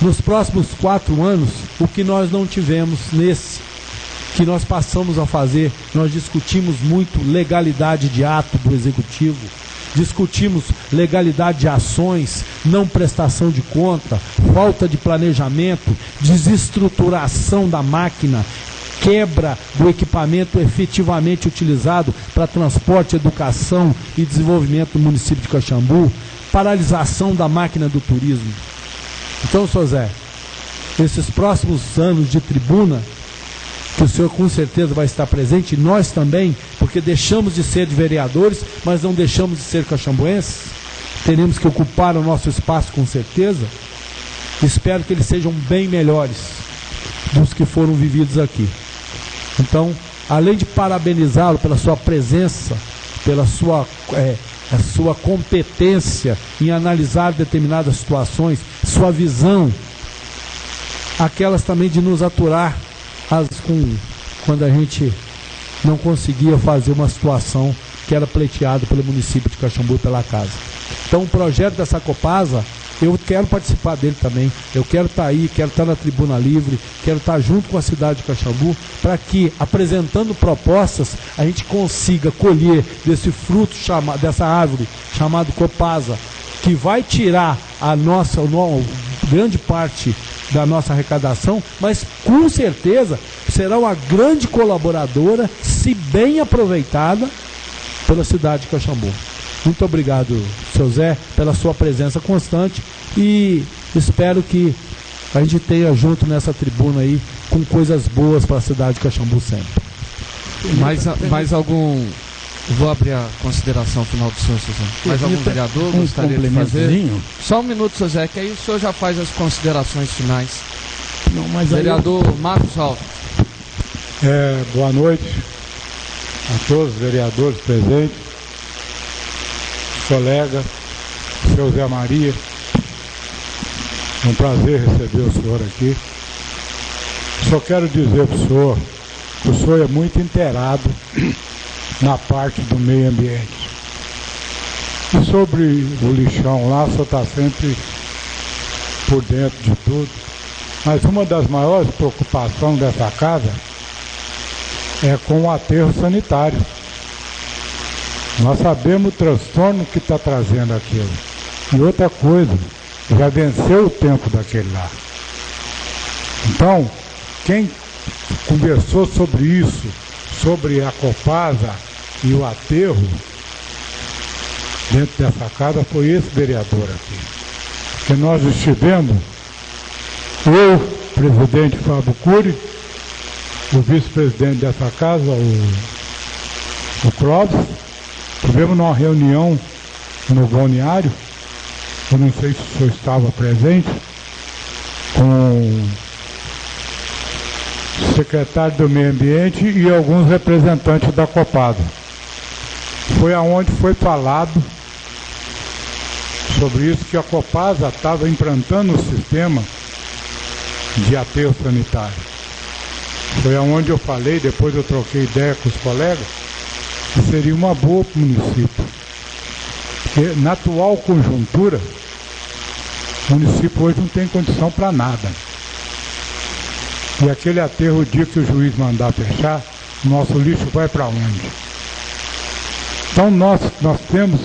nos próximos 4 anos, o que nós não tivemos nesse, que nós passamos a fazer. Nós discutimos muito legalidade de ato do Executivo, discutimos legalidade de ações, não prestação de conta, falta de planejamento, desestruturação da máquina, quebra do equipamento efetivamente utilizado para transporte, educação e desenvolvimento do município de Caxambu, paralisação da máquina do turismo. Então, senhor Zé, esses próximos anos de tribuna, que o senhor com certeza vai estar presente, e nós também, porque deixamos de ser vereadores, mas não deixamos de ser caxambuenses, teremos que ocupar o nosso espaço com certeza. Espero que eles sejam bem melhores dos que foram vividos aqui. Então, além de parabenizá-lo pela sua presença, pela sua a sua competência em analisar determinadas situações, sua visão, aquelas também de nos aturar quando a gente não conseguia fazer uma situação que era pleiteada pelo município de Caxambu pela casa. Então o projeto dessa Copasa, eu quero participar dele também, eu quero estar aí, quero estar na Tribuna Livre, quero estar junto com a cidade de Caxambu, para que, apresentando propostas, a gente consiga colher desse fruto, dessa árvore, chamado Copasa, que vai tirar grande parte da nossa arrecadação, mas com certeza será uma grande colaboradora, se bem aproveitada, pela cidade de Caxambu. Muito obrigado, seu Zé, pela sua presença constante, e espero que a gente tenha junto nessa tribuna aí com coisas boas para a cidade de Caxambu sempre. Mais algum... Vou abrir a consideração final do senhor, José. Mais algum vereador gostaria de fazer? Só um minuto, José, que aí o senhor já faz as considerações finais. Não, mas vereador Marcos Alves. Boa noite a todos os vereadores presentes, colega, seu Zé Maria. É um prazer receber o senhor aqui. Só quero dizer para o senhor que o senhor é muito inteirado na parte do meio ambiente. E sobre o lixão lá, o senhor está sempre por dentro de tudo. Mas uma das maiores preocupações dessa casa é com o aterro sanitário. Nós sabemos o transtorno que está trazendo aquilo. E outra coisa, já venceu o tempo daquele lá. Então, quem conversou sobre isso, sobre a Copasa e o aterro dentro dessa casa, foi esse vereador aqui. Que nós estivemos, eu, presidente Fábio Cury, o vice-presidente dessa casa, o Clóvis, tivemos uma reunião no balneário, eu não sei se o senhor estava presente, com o secretário do Meio Ambiente e alguns representantes da Copasa. Foi aonde foi falado sobre isso, que a Copasa estava implantando o sistema de aterro sanitário. Foi aonde eu falei, depois eu troquei ideia com os colegas, que seria uma boa para o município. Porque na atual conjuntura, o município hoje não tem condição para nada. E aquele aterro, o dia que o juiz mandar fechar, nosso lixo vai para onde? Então nós temos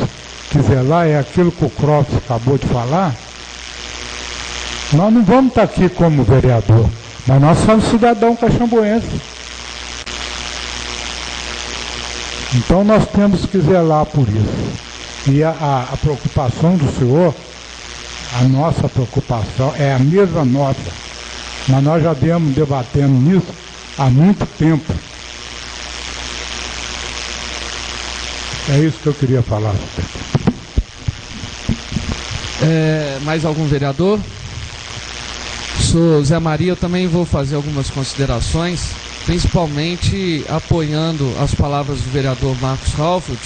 que zelar, é aquilo que o Clóvis acabou de falar. Nós não vamos estar aqui como vereador, mas nós somos cidadão caxambuense. Então nós temos que zelar por isso. E a preocupação do senhor, a nossa preocupação é a mesma nossa. Mas nós já viemos debatendo nisso há muito tempo. É isso que eu queria falar. Mais algum vereador? Sou Zé Maria, eu também vou fazer algumas considerações, principalmente apoiando as palavras do vereador Marcos Halford,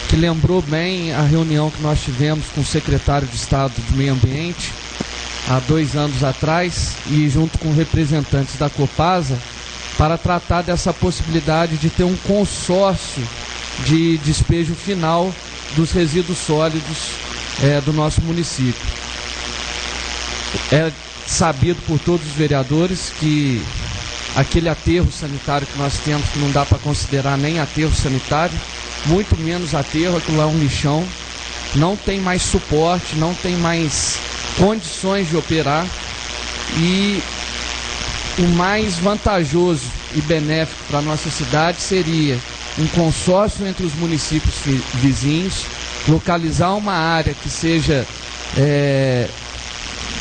que lembrou bem a reunião que nós tivemos com o secretário de Estado de Meio Ambiente há 2 anos atrás, e junto com representantes da Copasa, para tratar dessa possibilidade de ter um consórcio de despejo final dos resíduos sólidos do nosso município. É sabido por todos os vereadores que aquele aterro sanitário que nós temos, que não dá para considerar nem aterro sanitário, muito menos aterro, aquilo lá é um lixão, não tem mais suporte, não tem mais condições de operar, e o mais vantajoso e benéfico para a nossa cidade seria um consórcio entre os municípios vizinhos, localizar uma área que seja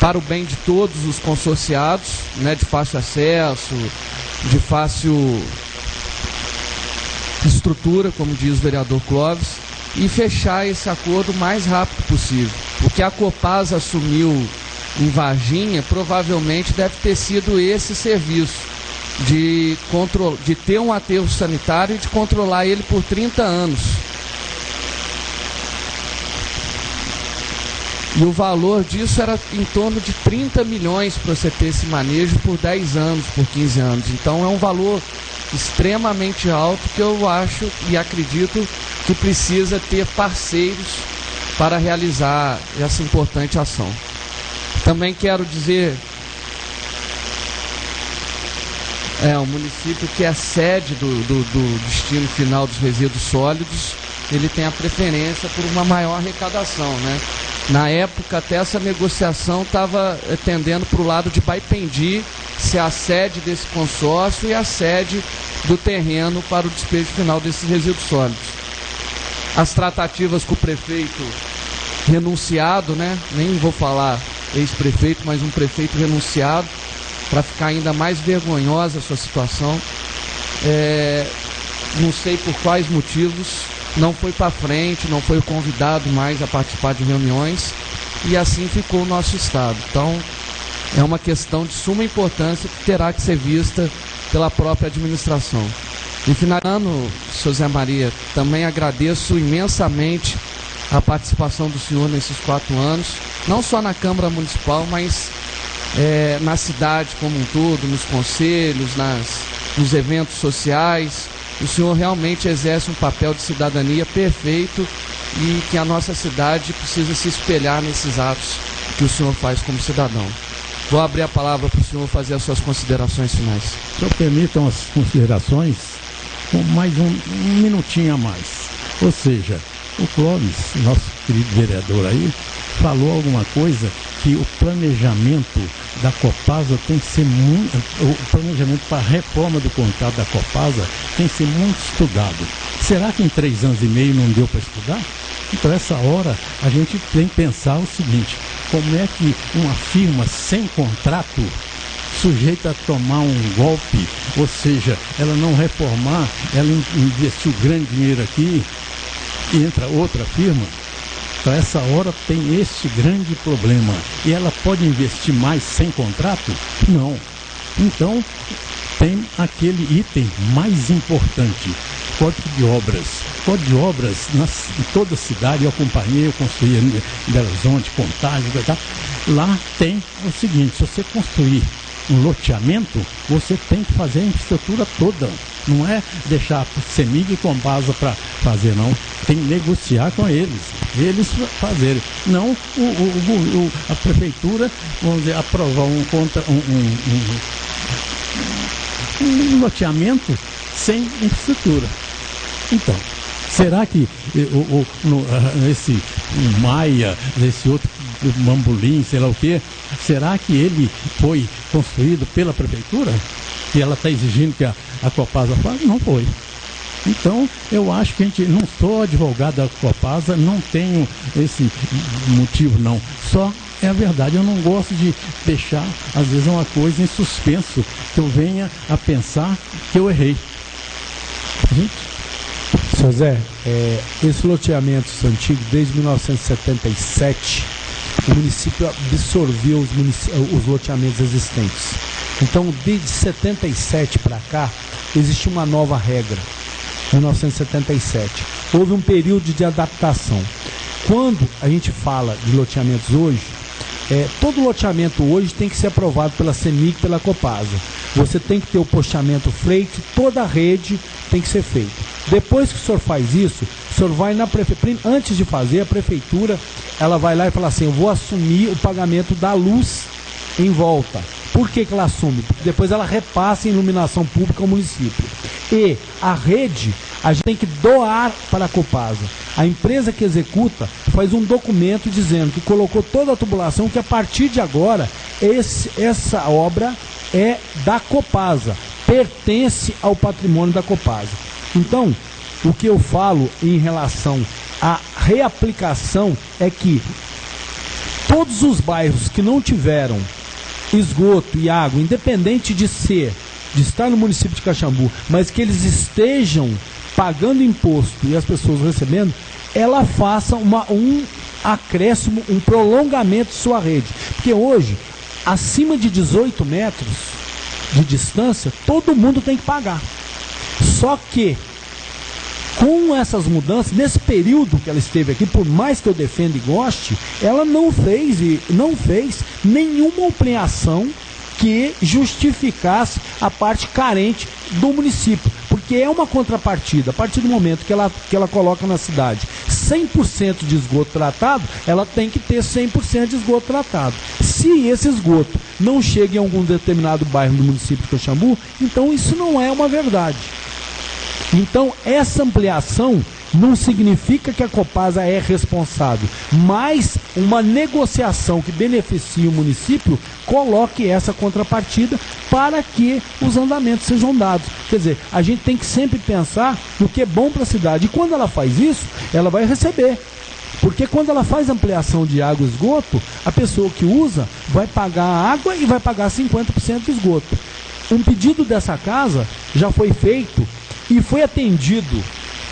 para o bem de todos os consorciados, né, de fácil acesso, de fácil estrutura, como diz o vereador Clóvis, e fechar esse acordo o mais rápido possível. O que a Copasa assumiu em Varginha provavelmente deve ter sido esse serviço de ter um aterro sanitário e de controlar ele por 30 anos. E o valor disso era em torno de 30 milhões para você ter esse manejo por 10 anos, por 15 anos. Então é um valor extremamente alto que eu acho e acredito que precisa ter parceiros para realizar essa importante ação. Também quero dizer, o município que é sede do destino final dos resíduos sólidos, ele tem a preferência por uma maior arrecadação, né? Na época, até essa negociação estava tendendo para o lado de Baipendi ser a sede desse consórcio e a sede do terreno para o despejo final desses resíduos sólidos. As tratativas com o prefeito renunciado, né? Nem vou falar ex-prefeito, mas um prefeito renunciado, para ficar ainda mais vergonhosa a sua situação. Não sei por quais motivos, não foi para frente, não foi convidado mais a participar de reuniões, e assim ficou o nosso estado. Então, é uma questão de suma importância que terá que ser vista pela própria administração. E finalizando, senhor Zé Maria, também agradeço imensamente a participação do senhor nesses 4 anos, não só na Câmara Municipal, mas na cidade como um todo, nos conselhos, nos eventos sociais. O senhor realmente exerce um papel de cidadania perfeito, e que a nossa cidade precisa se espelhar nesses atos que o senhor faz como cidadão. Vou abrir a palavra para o senhor fazer as suas considerações finais. Se eu permitam as considerações, com mais um minutinho a mais. Ou seja, o Clóvis, nosso querido vereador aí, falou alguma coisa que o planejamento da Copasa tem que ser muito... O planejamento para a reforma do contrato da Copasa tem que ser muito estudado. Será que em 3 anos e meio não deu para estudar? Então, essa hora, a gente tem que pensar o seguinte: como é que uma firma sem contrato, sujeita a tomar um golpe, ou seja, ela não reformar, ela investiu grande dinheiro aqui, e entra outra firma? Então, essa hora tem esse grande problema. E ela pode investir mais sem contrato? Não. Então, tem aquele item mais importante: Código de Obras. Código de Obras, em toda a cidade, eu acompanhei, eu construí em Belo Horizonte, Contagem, lá tem o seguinte: se você construir um loteamento, você tem que fazer a infraestrutura toda. Não é deixar a CEMIG e Copasa para fazer, não. Tem que negociar com eles fazerem. Não a prefeitura, vamos dizer, aprovar um loteamento sem infraestrutura. Então, será que esse Maia, esse outro Mambulim, sei lá o quê, será que ele foi construído pela prefeitura? E ela está exigindo que a Copasa faça? Não foi. Então, eu acho que a gente, não sou advogado da Copasa, não tenho esse motivo, não. Só é a verdade, eu não gosto de deixar, às vezes, uma coisa em suspenso, que eu venha a pensar que eu errei. Seu Zé, esse loteamento antigo, desde 1977, o município absorveu os loteamentos existentes. Então, desde 77 para cá, existe uma nova regra, 1977. Houve um período de adaptação. Quando a gente fala de loteamentos hoje, todo loteamento hoje tem que ser aprovado pela CEMIG e pela Copasa. Você tem que ter o postamento feito, toda a rede tem que ser feita. Depois que o senhor faz isso, o senhor vai na prefeitura, antes de fazer, a prefeitura, ela vai lá e fala assim, eu vou assumir o pagamento da luz em volta. Por que ela assume? Porque depois ela repassa em iluminação pública ao município. E a rede, a gente tem que doar para a Copasa. A empresa que executa faz um documento dizendo que colocou toda a tubulação, que a partir de agora, essa obra é da Copasa, pertence ao patrimônio da Copasa. Então, o que eu falo em relação à reaplicação é que todos os bairros que não tiveram esgoto e água, independente de estar no município de Caxambu, mas que eles estejam pagando imposto e as pessoas recebendo, ela faça um acréscimo, um prolongamento de sua rede. Porque hoje, acima de 18 metros de distância, todo mundo tem que pagar. Só que, com essas mudanças, nesse período que ela esteve aqui, por mais que eu defenda e goste, ela não fez nenhuma ampliação que justificasse a parte carente do município, porque é uma contrapartida. A partir do momento que ela coloca na cidade 100% de esgoto tratado, ela tem que ter 100% de esgoto tratado. Se esse esgoto não chega em algum determinado bairro do município de Caxambu, então isso não é uma verdade. Então, essa ampliação não significa que a Copasa é responsável, mas uma negociação que beneficie o município coloque essa contrapartida para que os andamentos sejam dados. Quer dizer, a gente tem que sempre pensar no que é bom para a cidade. E quando ela faz isso, ela vai receber. Porque quando ela faz ampliação de água e esgoto, a pessoa que usa vai pagar a água e vai pagar 50% do esgoto. Um pedido dessa casa já foi feito e foi atendido,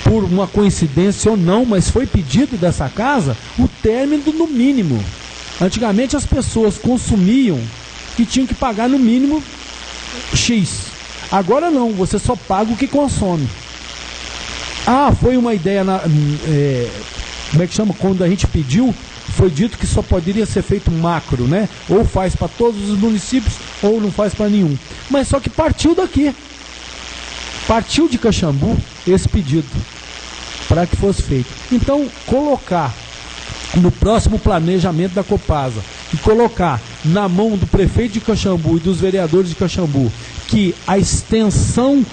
por uma coincidência ou não, mas foi pedido dessa casa o término no mínimo. Antigamente as pessoas consumiam e tinham que pagar no mínimo X. Agora não, você só paga o que consome. Foi uma ideia, como é que chama? Quando a gente pediu, foi dito que só poderia ser feito macro, né? Ou faz para todos os municípios, ou não faz para nenhum. Mas só que partiu daqui. Partiu de Caxambu esse pedido para que fosse feito. Então, colocar no próximo planejamento da Copasa e colocar na mão do prefeito de Caxambu e dos vereadores de Caxambu que a extensão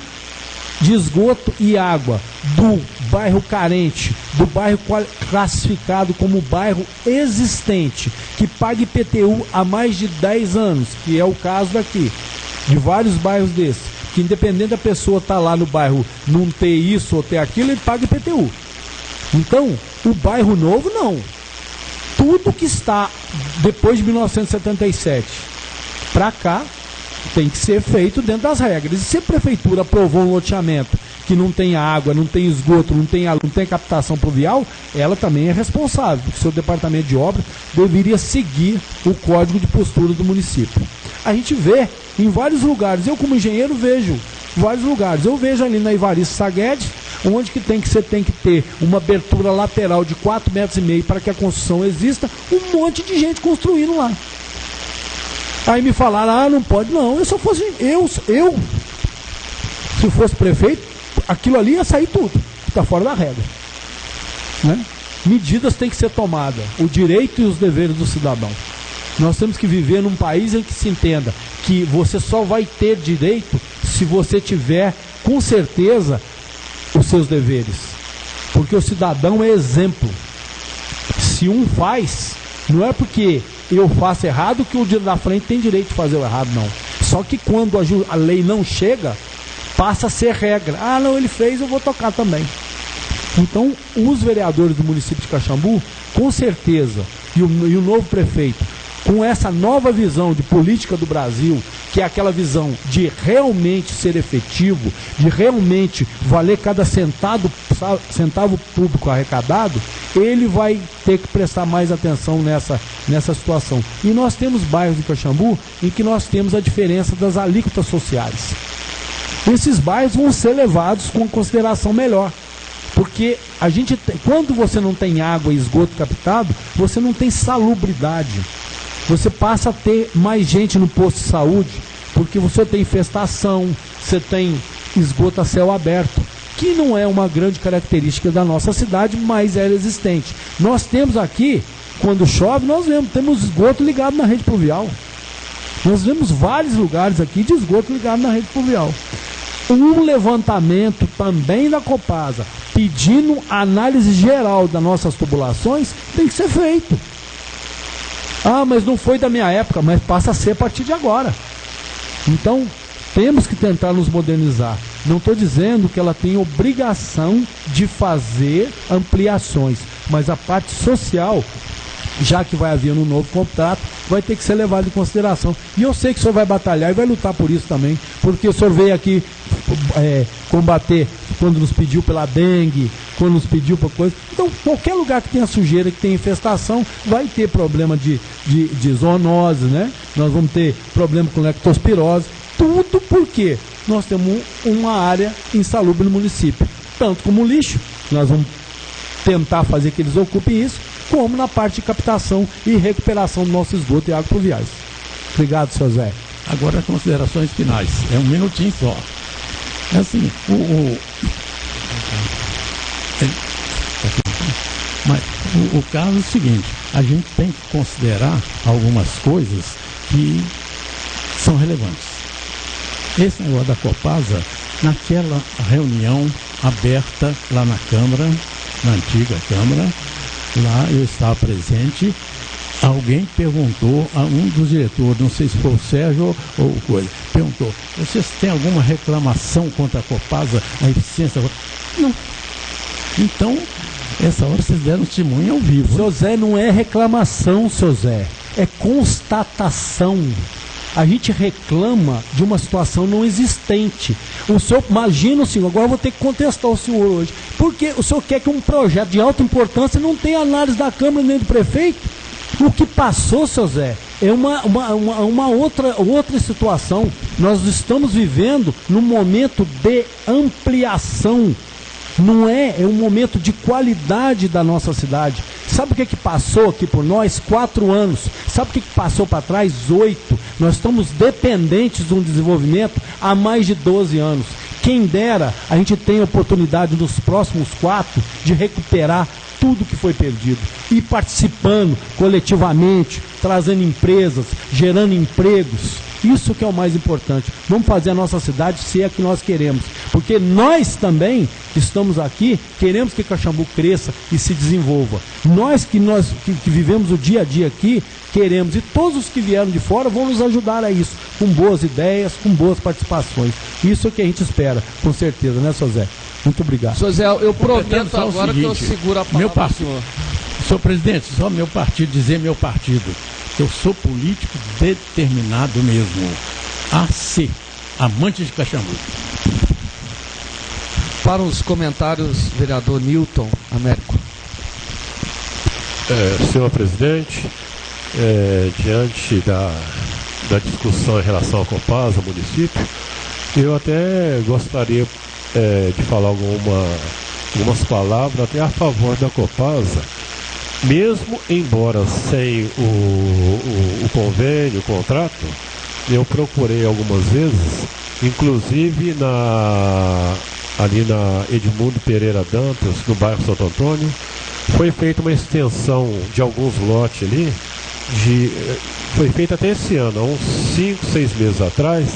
de esgoto e água do bairro carente, do bairro classificado como bairro existente, que paga IPTU há mais de 10 anos, que é o caso daqui, de vários bairros desses, que independente da pessoa estar lá no bairro não ter isso ou ter aquilo, ele paga IPTU. Então, o bairro novo não. Tudo que está depois de 1977 para cá tem que ser feito dentro das regras. E se a prefeitura aprovou um loteamento que não tem água, não tem esgoto, não tem captação pluvial, ela também é responsável, porque o seu departamento de obras deveria seguir o código de postura do município. A gente vê em vários lugares, eu como engenheiro vejo vários lugares, eu vejo ali na Ivaristo Saguedes, onde que tem que ter uma abertura lateral de 4,5 metros para que a construção exista, um monte de gente construindo lá. Aí me falaram, não pode não, se fosse prefeito, aquilo ali ia sair tudo, está fora da regra, né? Medidas têm que ser tomadas, o direito e os deveres do cidadão. Nós temos que viver num país em que se entenda que você só vai ter direito se você tiver, com certeza, os seus deveres. Porque o cidadão é exemplo. Se um faz, não é porque eu faço errado que o da frente tem direito de fazer o errado, não. Só que quando a lei não chega, passa a ser regra. Não, ele fez, eu vou tocar também. Então, os vereadores do município de Caxambu, com certeza, e o novo prefeito, com essa nova visão de política do Brasil, que é aquela visão de realmente ser efetivo, de realmente valer cada centavo público arrecadado, ele vai ter que prestar mais atenção nessa situação. E nós temos bairros de Caxambu em que nós temos a diferença das alíquotas sociais. Esses bairros vão ser levados com consideração melhor. Porque quando você não tem água e esgoto captado, você não tem salubridade. Você passa a ter mais gente no posto de saúde, porque você tem infestação, você tem esgoto a céu aberto, que não é uma grande característica da nossa cidade, mas é existente. Nós temos aqui, quando chove, temos esgoto ligado na rede pluvial. Nós vemos vários lugares aqui de esgoto ligado na rede pluvial. Um levantamento também da Copasa, pedindo análise geral das nossas tubulações, tem que ser feito. Ah, mas não foi da minha época, mas passa a ser a partir de agora. Então, temos que tentar nos modernizar. Não estou dizendo que ela tem obrigação de fazer ampliações, mas a parte social, já que vai haver um novo contrato, vai ter que ser levado em consideração. E eu sei que o senhor vai batalhar e vai lutar por isso também, porque o senhor veio aqui combater quando nos pediu pela dengue, quando nos pediu por coisa. Então, qualquer lugar que tenha sujeira, que tenha infestação, vai ter problema de zoonose, né? Nós vamos ter problema com leptospirose. Tudo porque nós temos uma área insalubre no município. Tanto como lixo, nós vamos tentar fazer que eles ocupem isso, como na parte de captação e recuperação do nosso esgoto e águas pluviais. Obrigado, seu Zé. Agora, considerações finais. É um minutinho só. É assim, o caso é o seguinte, a gente tem que considerar algumas coisas que são relevantes. Esse negócio da Copasa, naquela reunião aberta lá na Câmara, na antiga Câmara, lá eu estava presente, alguém perguntou a um dos diretores, não sei se foi o Sérgio ou coisa, perguntou, vocês têm alguma reclamação contra a Copasa, a eficiência? Não. Então, essa hora vocês deram testemunho ao vivo. Seu Zé, não é reclamação, seu Zé, é constatação. A gente reclama de uma situação não existente. O senhor, imagina o senhor, agora eu vou ter que contestar o senhor hoje, porque o senhor quer que um projeto de alta importância não tenha análise da Câmara nem do prefeito? O que passou, seu Zé, é uma outra situação. Nós estamos vivendo num momento de ampliação. Não é um momento de qualidade da nossa cidade. Sabe o que passou aqui por nós? 4 anos. Sabe o que passou para trás? 8. Nós estamos dependentes de um desenvolvimento há mais de 12 anos. Quem dera a gente tem a oportunidade nos próximos 4 de recuperar tudo que foi perdido. E participando coletivamente, trazendo empresas, gerando empregos. Isso que é o mais importante. Vamos fazer a nossa cidade ser a que nós queremos. Porque nós também, que estamos aqui, queremos que Caxambu cresça e se desenvolva. Nós que vivemos o dia a dia aqui, queremos. E todos os que vieram de fora vão nos ajudar a isso. Com boas ideias, com boas participações. Isso é o que a gente espera, com certeza, né, seu Zé? Muito obrigado. Seu Zé, eu prometo agora que eu seguro a palavra meu partido, senhor presidente, só meu partido, dizer meu partido. Eu sou político determinado mesmo a ser amante de Caxambu. Para os comentários, vereador Newton Américo. Senhor presidente, diante da discussão em relação à Copasa, ao município, eu até gostaria de falar algumas palavras até a favor da Copasa. Mesmo embora sem o convênio, o contrato, eu procurei algumas vezes, inclusive ali na Edmundo Pereira Dantas, no bairro Santo Antônio, foi feita uma extensão de alguns lotes ali, foi feita até esse ano, há uns 5, 6 meses atrás,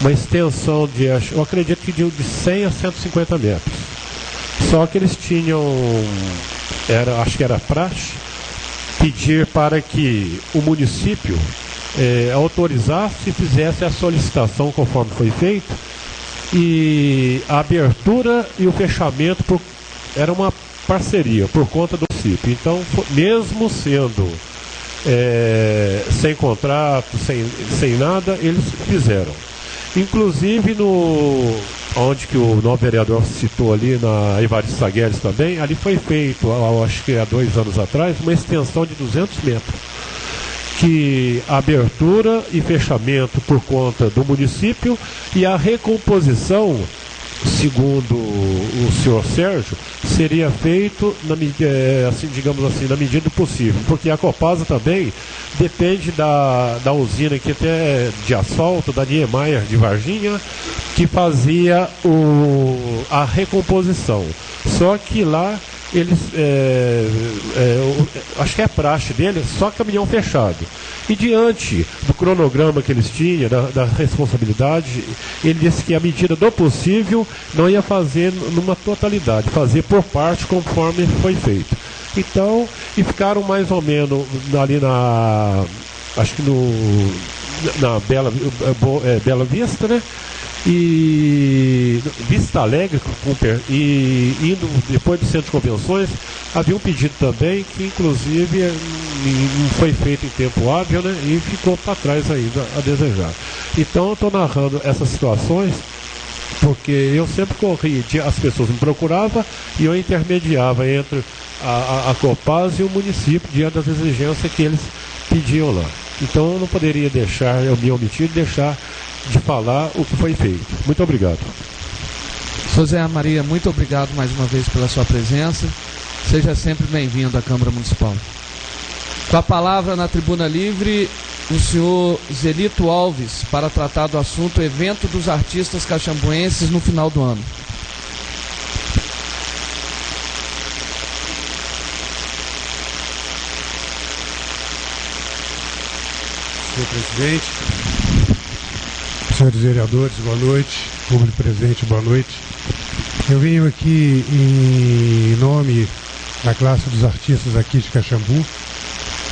uma extensão eu acredito que de 100 a 150 metros. Só que eles tinham... acho que era praxe, pedir para que o município autorizasse e fizesse a solicitação conforme foi feito, e a abertura e o fechamento era uma parceria por conta do município. Então, mesmo sendo sem contrato, sem nada, eles fizeram. Inclusive onde que o novo vereador citou ali, na Evaristo Sagueres também, ali foi feito, acho que há 2 anos atrás, uma extensão de 200 metros. Que a abertura e fechamento por conta do município e a recomposição, segundo o senhor Sérgio, seria feito digamos assim, na medida do possível, porque a Copasa também depende da usina que até de asfalto, da Niemeyer de Varginha, que fazia a recomposição. Só que lá eles, acho que é praxe deles, só caminhão fechado. E diante do cronograma que eles tinham, da responsabilidade, ele disse que a medida do possível não ia fazer numa totalidade, fazer por parte conforme foi feito. Então, e ficaram mais ou menos ali acho que na Bela Vista, né? E Vista Alegre, e indo depois do centro de convenções, havia um pedido também que inclusive não foi feito em tempo hábil, né, e ficou para trás ainda a desejar. Então eu estou narrando essas situações porque eu sempre corri, as pessoas me procuravam e eu intermediava entre a Copasa e o município diante das exigências que eles pediam lá. Então eu não poderia deixar, eu me omiti de deixar de falar o que foi feito. Muito obrigado. José Maria, muito obrigado mais uma vez pela sua presença. Seja sempre bem-vindo à Câmara Municipal. Com a palavra na tribuna livre, o senhor Zelito Alves, para tratar do assunto evento dos artistas caxambuenses no final do ano. Senhor presidente, senhores vereadores, boa noite. Público presente, boa noite. Eu venho aqui em nome da classe dos artistas aqui de Caxambu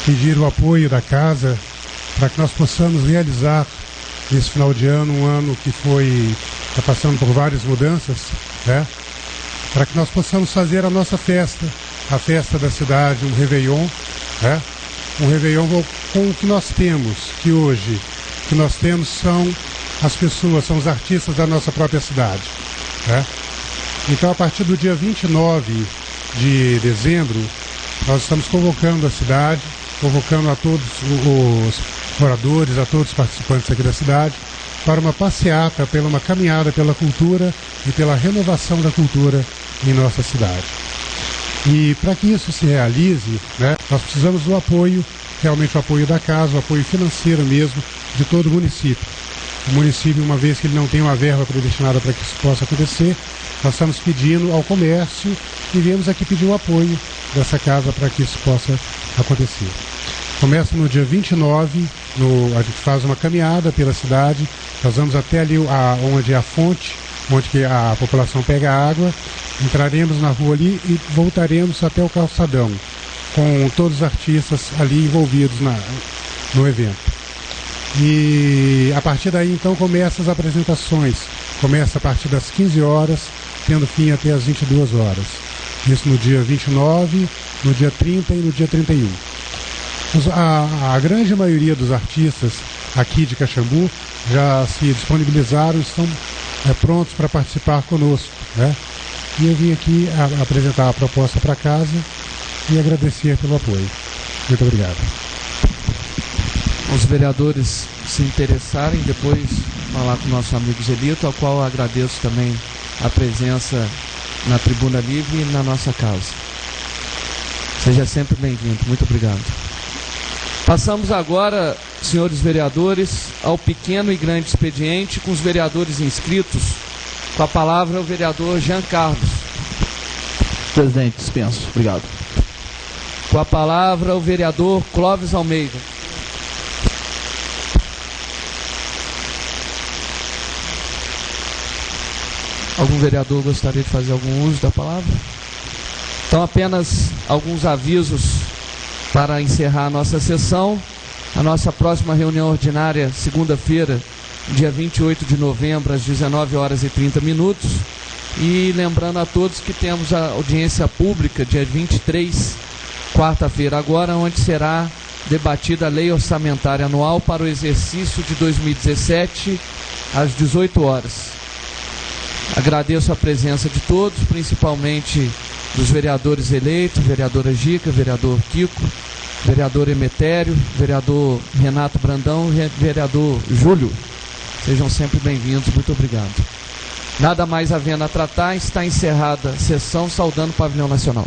pedir o apoio da casa para que nós possamos realizar nesse final de ano, um ano que está passando por várias mudanças, né? Para que nós possamos fazer a nossa festa, a festa da cidade, um Réveillon, né? Um Réveillon com o que nós temos, que hoje, o que nós temos são as pessoas, são os artistas da nossa própria cidade, né? Então, a partir do dia 29 de dezembro, nós estamos convocando a cidade, convocando a todos os moradores, a todos os participantes aqui da cidade, para uma passeata, uma caminhada pela cultura e pela renovação da cultura em nossa cidade. E para que isso se realize, né, nós precisamos do apoio, realmente o apoio da casa, o apoio financeiro mesmo de todo o município. O município, uma vez que ele não tem uma verba predestinada para que isso possa acontecer, nós estamos pedindo ao comércio e viemos aqui pedir o apoio dessa casa para que isso possa acontecer. Começa no dia 29, a gente faz uma caminhada pela cidade, nós vamos até ali onde é a fonte, onde que a população pega água, entraremos na rua ali e voltaremos até o calçadão, com todos os artistas ali envolvidos no evento. E a partir daí então começam as apresentações, começa a partir das 15 horas, tendo fim até as 22 horas. Isso no dia 29, no dia 30 e no dia 31. A grande maioria dos artistas aqui de Caxambu já se disponibilizaram, estão prontos para participar conosco, né? E eu vim aqui apresentar a proposta para casa e agradecer pelo apoio. Muito obrigado. Os vereadores se interessarem, depois falar com o nosso amigo Zelito, ao qual eu agradeço também a presença na Tribuna Livre e na nossa casa. Seja sempre bem-vindo. Muito obrigado. Passamos agora, senhores vereadores, ao pequeno e grande expediente com os vereadores inscritos. Com a palavra o vereador Jean Carlos. Presidente, dispenso. Obrigado. Com a palavra o vereador Clóvis Almeida. Algum vereador gostaria de fazer algum uso da palavra? Então, apenas alguns avisos para encerrar a nossa sessão. A nossa próxima reunião ordinária, segunda-feira, dia 28 de novembro, às 19h30. E lembrando a todos que temos a audiência pública, dia 23, quarta-feira agora, onde será debatida a Lei Orçamentária Anual para o exercício de 2017, às 18 horas. Agradeço a presença de todos, principalmente dos vereadores eleitos, vereadora Gica, vereador Kiko, vereador Emetério, vereador Renato Brandão e vereador Júlio. Sejam sempre bem-vindos, muito obrigado. Nada mais havendo a tratar, está encerrada a sessão, saudando o Pavilhão Nacional.